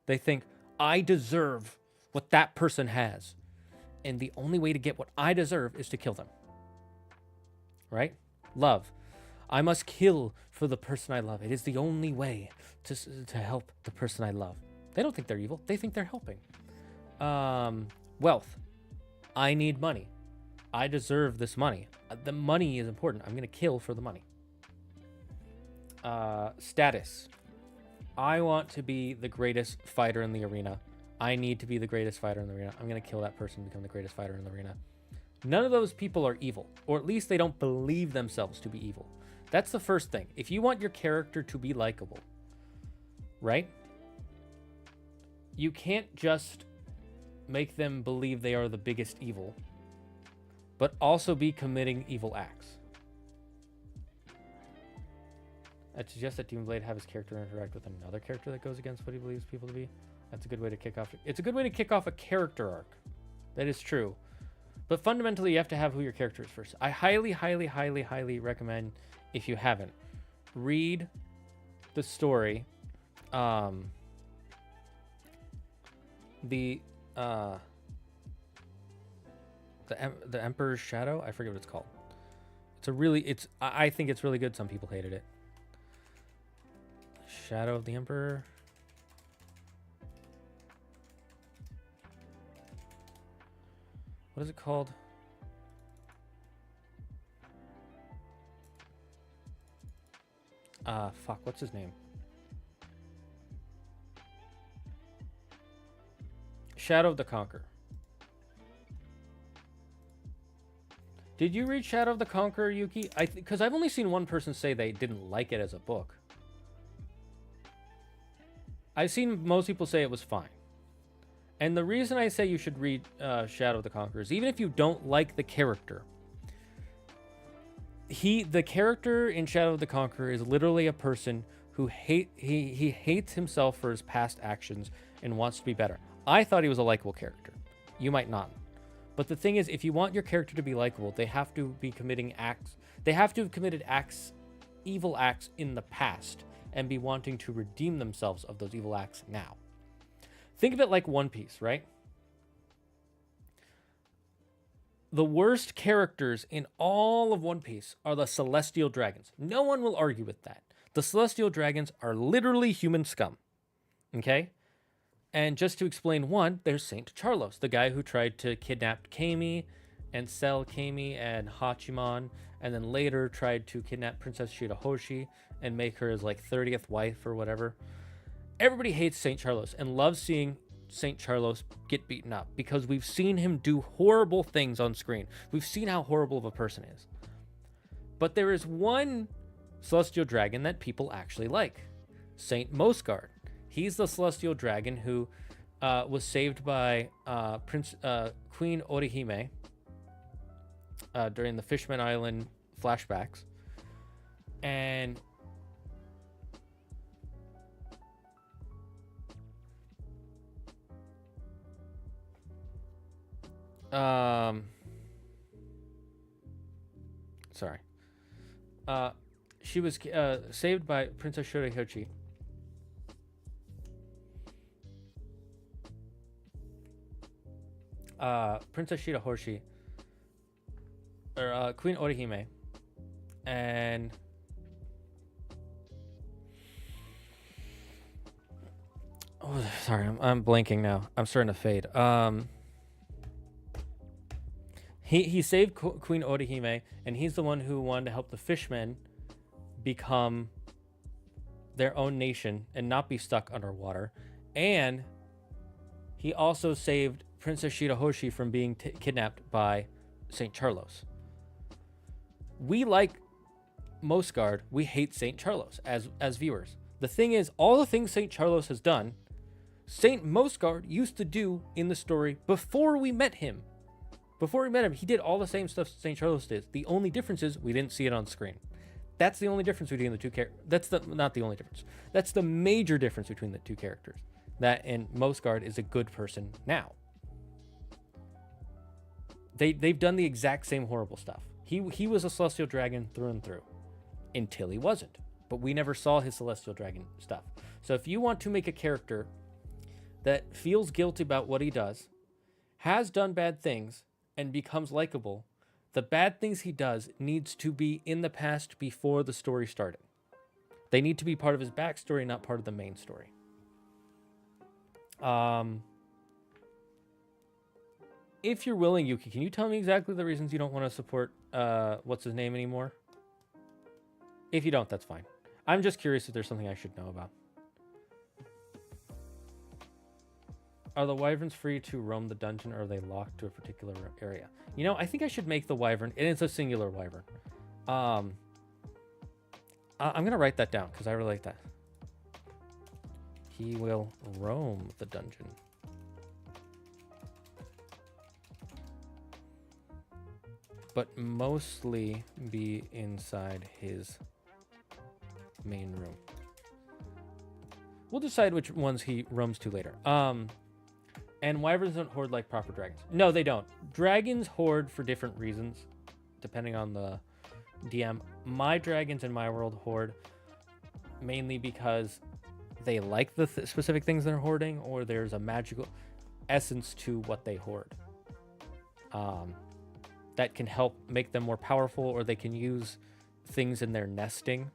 They think, I deserve what that person has. And the only way to get what I deserve is to kill them. Right? Love. I must kill for the person I love. It is the only way to help the person I love. They don't think they're evil. They think they're helping. Wealth. I need money. I deserve this money. The money is important. I'm going to kill for the money. Status. I want to be the greatest fighter in the arena. I need to be the greatest fighter in the arena. I'm going to kill that person and become the greatest fighter in the arena. None of those people are evil, or at least they don't believe themselves to be evil. That's the first thing. If you want your character to be likable, right? You can't just make them believe they are the biggest evil, but also be committing evil acts. I'd suggest that Demon Blade have his character interact with another character that goes against what he believes people to be. That's a good way to kick off. It's a good way to kick off a character arc. That is true. But fundamentally, you have to have who your character is first. I highly, highly, highly, highly recommend, if you haven't, read the story. The Emperor's Shadow. I forget what it's called. I think it's really good. Some people hated it. Shadow of the Emperor. What is it called? Fuck, what's his name? Shadow of the Conqueror. Did you read Shadow of the Conqueror, Yuki? Because I've only seen one person say they didn't like it as a book. I've seen most people say it was fine. And the reason I say you should read Shadow of the Conqueror is even if you don't like the character, the character in Shadow of the Conqueror is literally a person who he hates himself for his past actions and wants to be better. I thought he was a likable character. You might not. But the thing is, if you want your character to be likable, they have to be committing acts. They have to have committed acts, evil acts in the past, and be wanting to redeem themselves of those evil acts now. Think of it like One Piece, right? The worst characters in all of One Piece are the Celestial Dragons. No one will argue with that. The Celestial Dragons are literally human scum. Okay? And just to explain one, there's Saint Charlos, the guy who tried to kidnap Kami and sell Kami and Hachiman, and then later tried to kidnap Princess Shirahoshi and make her his like 30th wife or whatever. Everybody hates Saint Charlos and loves seeing Saint Charlos get beaten up because we've seen him do horrible things on screen. We've seen how horrible of a person he is. But there is one Celestial Dragon that people actually like. Saint Mosgard. He's the Celestial Dragon who was saved by Queen Orihime during the Fishman Island flashbacks. And sorry. She was saved by Princess Shirahoshi. Princess Shirahoshi, or Queen Orihime, and oh, sorry, I'm blanking now. I'm starting to fade. He saved Queen Orihime, and he's the one who wanted to help the fishmen become their own nation and not be stuck underwater. And he also saved Princess Shirahoshi from being kidnapped by St. Charlos. We like Mosgard. We hate St. Charlos as viewers. The thing is, all the things St. Charlos has done, St. Mosgard used to do in the story before we met him. Before we met him, he did all the same stuff St. Charlos did. The only difference is we didn't see it on screen. That's the only difference between the two characters. Not the only difference. That's the major difference between the two characters. That and Mosgard is a good person now. They've done the exact same horrible stuff. He was a celestial dragon through and through until he wasn't. But we never saw his celestial dragon stuff. So if you want to make a character that feels guilty about what he does, has done bad things, and becomes likable, the bad things he does needs to be in the past before the story started. They need to be part of his backstory, not part of the main story. If you're willing, Yuki, can you tell me exactly the reasons you don't want to support what's his name anymore? If you don't, that's fine. I'm just curious if there's something I should know about. Are the Wyverns free to roam the dungeon, or are they locked to a particular area? You know, I think I should make the Wyvern, and it's a singular Wyvern. I'm going to write that down, because I really like that. He will roam the dungeon. But mostly be inside his main room. We'll decide which ones he roams to later. And Wyverns don't hoard like proper dragons. No, they don't. Dragons hoard for different reasons, depending on the DM. My dragons in my world hoard mainly because they like the specific things they're hoarding, or there's a magical essence to what they hoard. That can help make them more powerful, or they can use things in their nesting,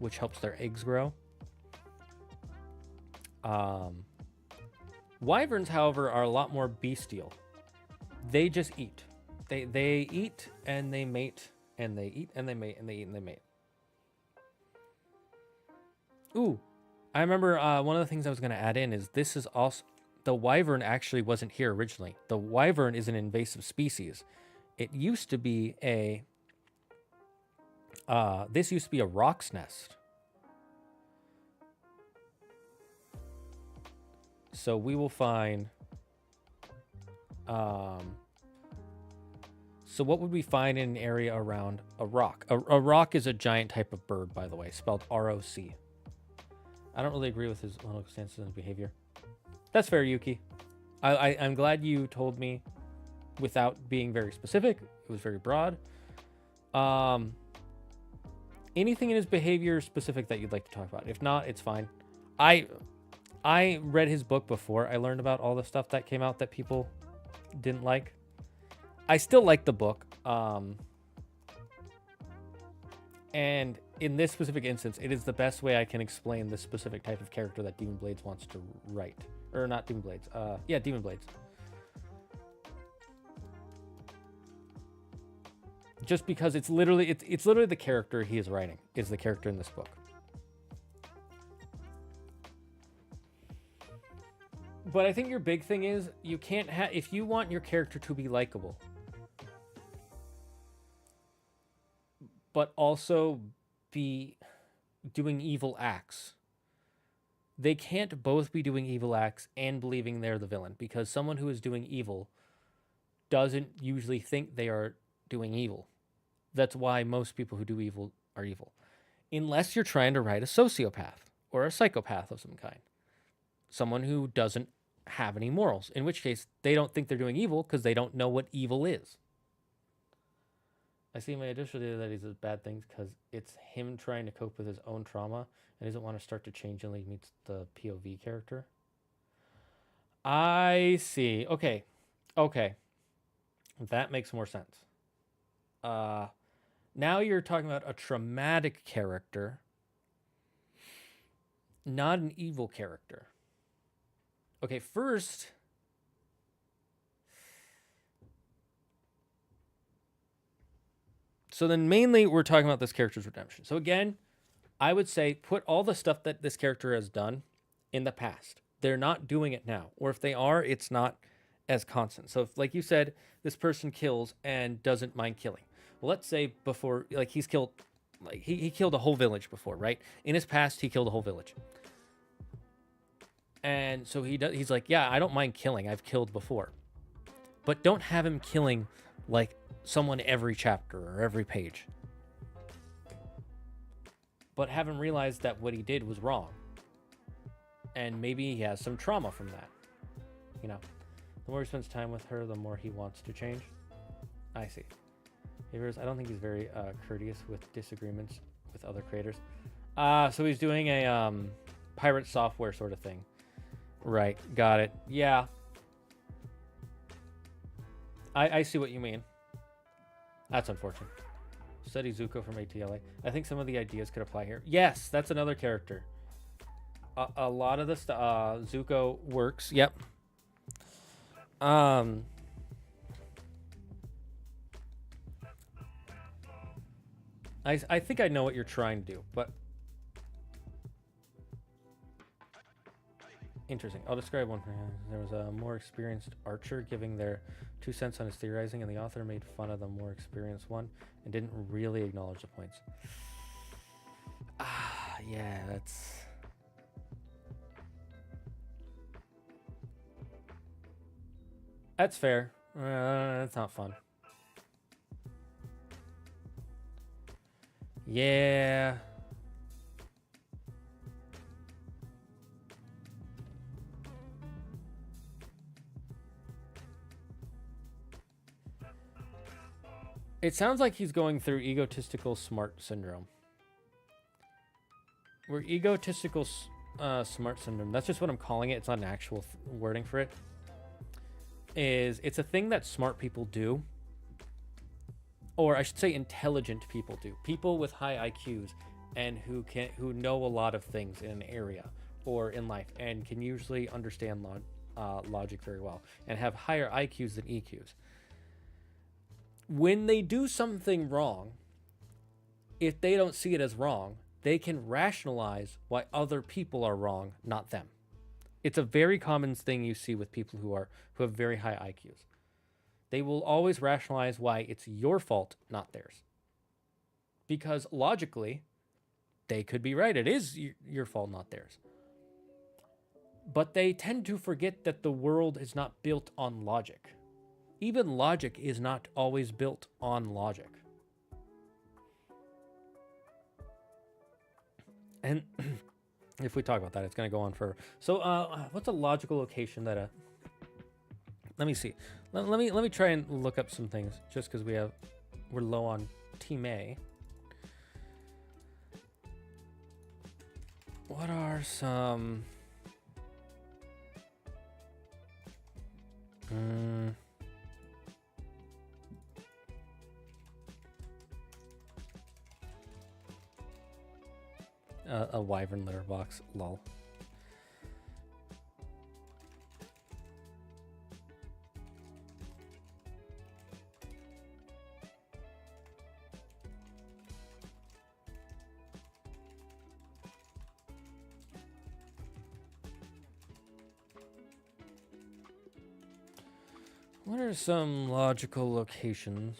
which helps their eggs grow. Wyverns, however, are a lot more bestial. They just eat. They eat and they mate, and they eat and they mate, and they eat and they mate. Ooh, I remember one of the things I was going to add in is this is also... The Wyvern actually wasn't here originally. The Wyvern is an invasive species. It used to be a... this used to be a roc's nest. So we will find... so what would we find in an area around a rock? A rock is a giant type of bird, by the way, spelled R-O-C. I don't really agree with his little stances and behavior. That's fair, Yuki. I'm glad you told me without being very specific. It was very broad. Anything in his behavior specific that you'd like to talk about? If not, it's fine. I read his book before I learned about all the stuff that came out that people didn't like. I still like the book. And in this specific instance, it is the best way I can explain this specific type of character that Demon Blades wants to write. Or not Demon Blades. Yeah, Demon Blades. Just because it's literally the character he is writing is the character in this book. But I think your big thing is you can't have, if you want your character to be likable, but also be doing evil acts, they can't both be doing evil acts and believing they're the villain, because someone who is doing evil doesn't usually think they are doing evil. That's why most people who do evil are evil. Unless you're trying to write a sociopath or a psychopath of some kind. Someone who doesn't have any morals, in which case they don't think they're doing evil because they don't know what evil is. I see my additional data that he does bad things because it's him trying to cope with his own trauma and doesn't want to start to change until he meets the POV character. I see. Okay. Okay, that makes more sense. Now you're talking about a traumatic character, not an evil character. Okay, first, so then mainly we're talking about this character's redemption. So again, I would say put all the stuff that this character has done in the past. They're not doing it now. Or if they are, it's not as constant. So if, like you said, this person kills and doesn't mind killing. Well, let's say before, like he's killed, like he killed a whole village before, right? In his past, he killed a whole village. And so he's like, yeah, I don't mind killing. I've killed before. But don't have him killing like someone every chapter or every page. But have him realize that what he did was wrong. And maybe he has some trauma from that. You know, the more he spends time with her, the more he wants to change. I see. I don't think he's very courteous with disagreements with other creators. So he's doing a pirate software sort of thing. Right, got it. Yeah. I see what you mean. That's unfortunate. Study Zuko from ATLA. I think some of the ideas could apply here. Yes, that's another character. A lot of the stuff, Zuko works. Yep. I think I know what you're trying to do, but interesting. I'll describe one for him. There was a more experienced archer giving their 2 cents on his theorizing, and the author made fun of the more experienced one and didn't really acknowledge the points. Yeah, that's fair. That's not fun. Yeah. It sounds like he's going through egotistical smart syndrome. We're egotistical smart syndrome. That's just what I'm calling it. It's not an actual wording for it. It's a thing that smart people do. Or I should say intelligent people do. People with high IQs and who know a lot of things in an area or in life and can usually understand logic very well and have higher IQs than EQs. When they do something wrong, if they don't see it as wrong, they can rationalize why other people are wrong, not them. It's a very common thing you see with people who have very high IQs. They will always rationalize why it's your fault, not theirs. Because logically, they could be right. It is your fault, not theirs. But they tend to forget that the world is not built on logic. Even logic is not always built on logic. And if we talk about that, it's going to go on for. So, what's a logical location that a? Let me see. Let me try and look up some things, just because we're low on Team A. What are some? A Wyvern litter box, lol. What are some logical locations?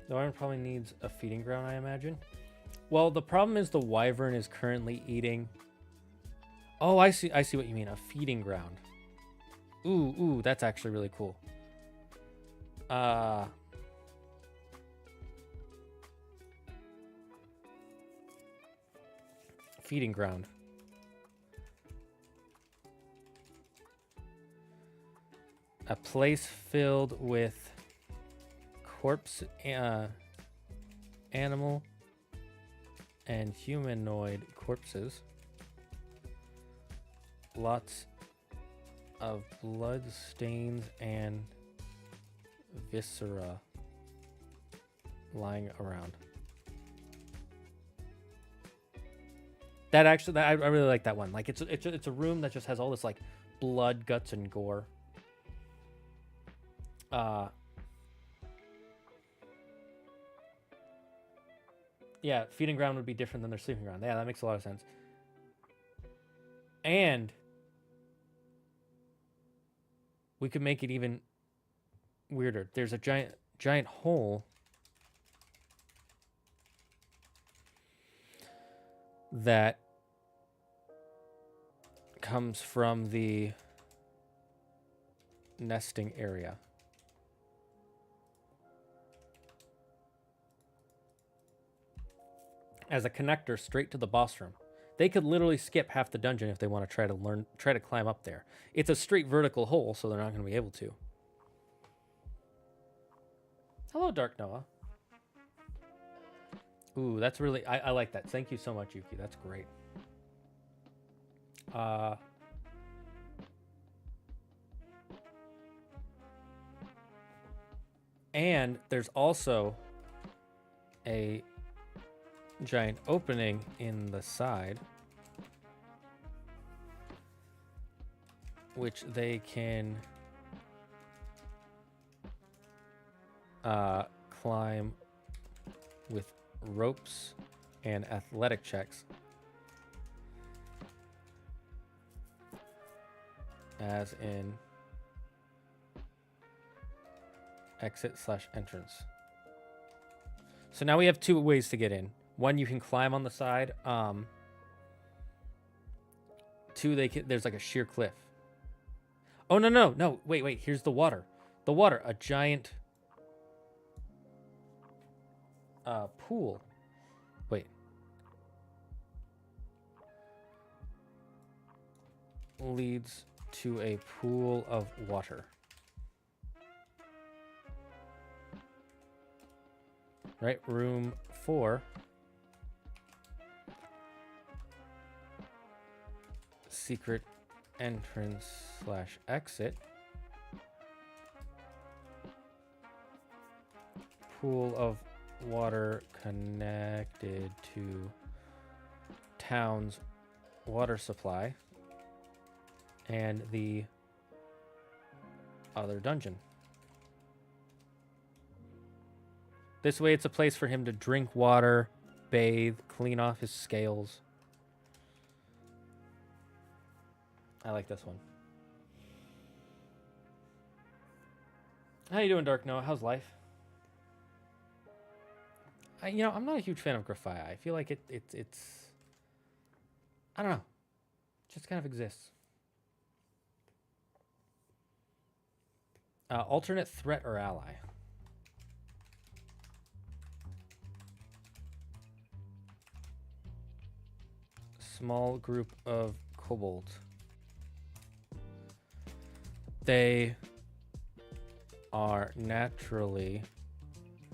The Wyvern probably needs a feeding ground, I imagine. Well, the problem is the Wyvern is currently eating. Oh, I see what you mean. A feeding ground. Ooh, that's actually really cool. Feeding ground. A place filled with corpse, animal, and humanoid corpses. Lots of blood stains and viscera lying around. That actually, I really like that one. Like it's a room that just has all this like blood, guts, and gore. Yeah, feeding ground would be different than their sleeping ground. Yeah, that makes a lot of sense. And we could make it even weirder. There's a giant hole that comes from the nesting area. As a connector straight to the boss room. They could literally skip half the dungeon if they want to try to climb up there. It's a straight vertical hole, so they're not going to be able to. Hello, Dark Noah. Ooh, that's really... I like that. Thank you so much, Yuki. That's great. And there's also a giant opening in the side, which they can climb with ropes and athletic checks, as in exit/entrance. So now we have two ways to get in. One, you can climb on the side. Two, there's like a sheer cliff. Oh, no. Wait. Here's the water. The water, a giant pool. Wait. Leads to a pool of water. Right, room 4. Secret entrance/exit. Pool of water connected to town's water supply and the other dungeon. This way it's a place for him to drink water, bathe, clean off his scales. I like this one. How you doing, Dark Noah? How's life? I'm not a huge fan of Graphia. I feel like it's I don't know. It just kind of exists. Alternate threat or ally. Small group of kobolds. They are naturally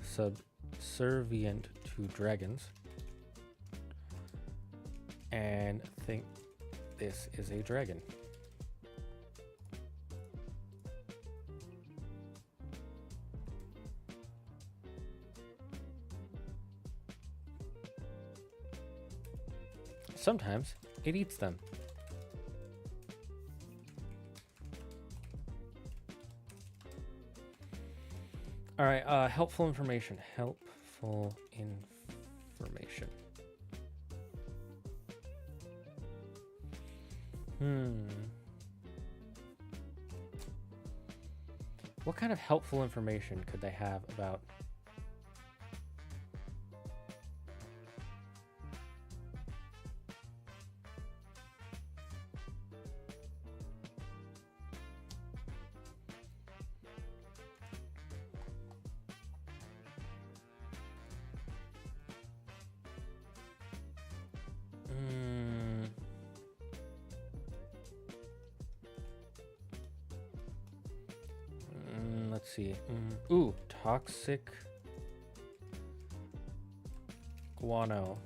subservient to dragons and think this is a dragon. Sometimes it eats them. All right, helpful information. Helpful information. What kind of helpful information could they have about... let's see. Ooh, toxic guano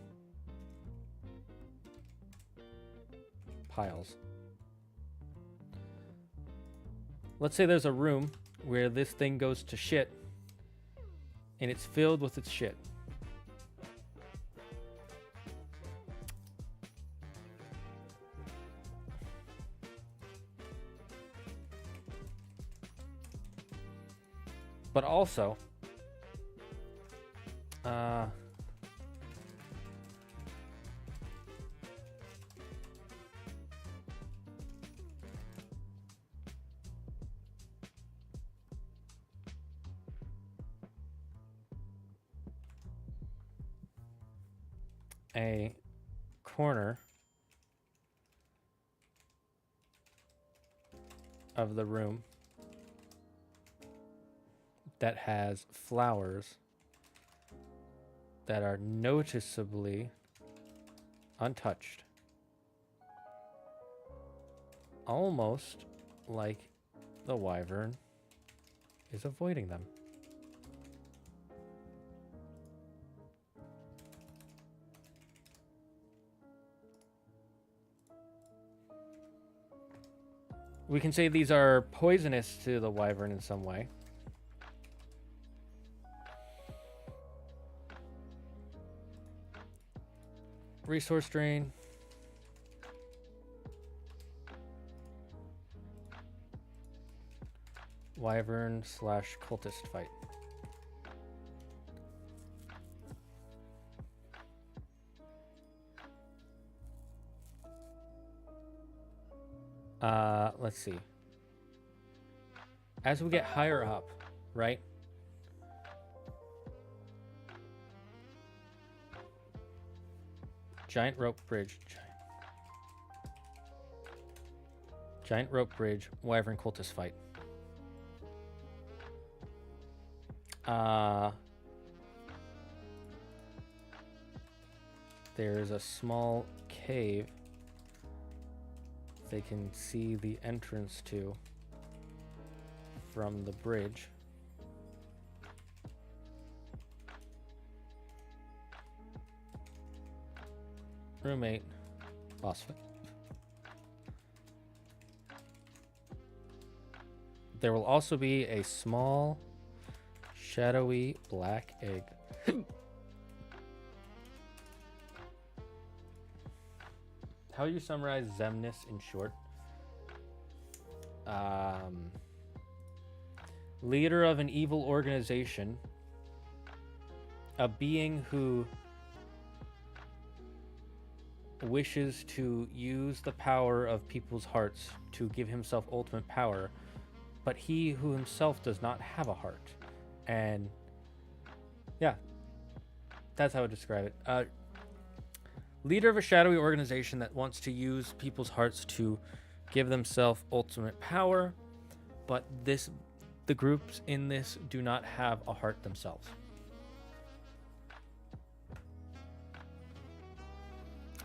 piles. Let's say there's a room where this thing goes to shit and it's filled with its shit. But also, a corner of the room that has flowers that are noticeably untouched. Almost like the wyvern is avoiding them. We can say these are poisonous to the wyvern in some way. Resource drain. Wyvern / cultist fight. Let's see. As we get higher up, right? Giant rope bridge. Giant rope bridge. Wyvern cultist fight. There's a small cave they can see the entrance to from the bridge. Roommate, boss fight. There will also be a small, shadowy black egg. How do you summarize Zemnis in short? Leader of an evil organization, a being who wishes to use the power of people's hearts to give himself ultimate power, but he who himself does not have a heart. And yeah, that's how I would describe it. Leader of a shadowy organization that wants to use people's hearts to give themselves ultimate power, but the groups in this do not have a heart themselves.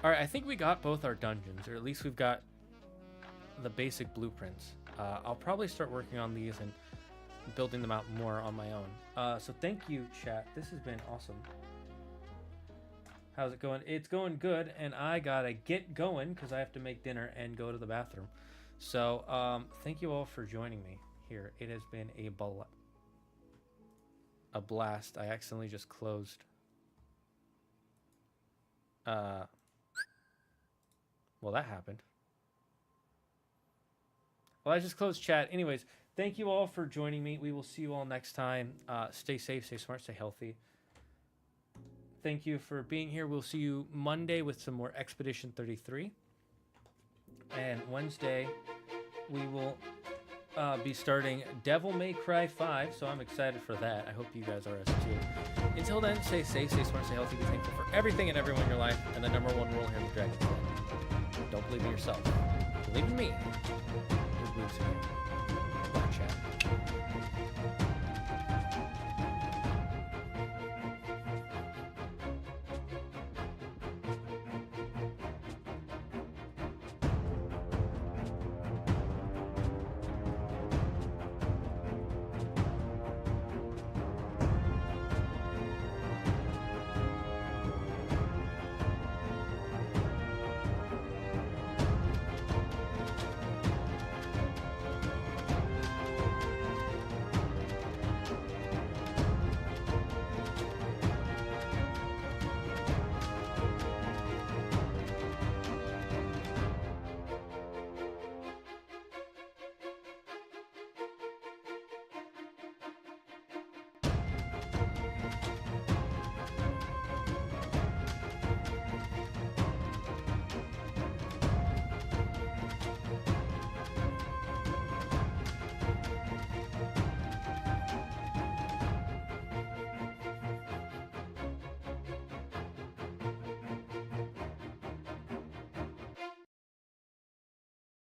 All right, I think we got both our dungeons, or at least we've got the basic blueprints. I'll probably start working on these and building them out more on my own. So thank you, chat. This has been awesome. How's it going? It's going good, and I gotta get going because I have to make dinner and go to the bathroom. So thank you all for joining me here. It has been a blast. I accidentally just closed. Well, that happened. Well, I just closed chat. Anyways, thank you all for joining me. We will see you all next time. Stay safe, stay smart, stay healthy. Thank you for being here. We'll see you Monday with some more Expedition 33. And Wednesday, we will be starting Devil May Cry 5, so I'm excited for that. I hope you guys are as too. Until then, stay safe, stay smart, stay healthy, be thankful for everything and everyone in your life, and the #1 rule here in the Dragon's Den: don't believe in yourself. Believe in me. Who believes in you? Bye, chat.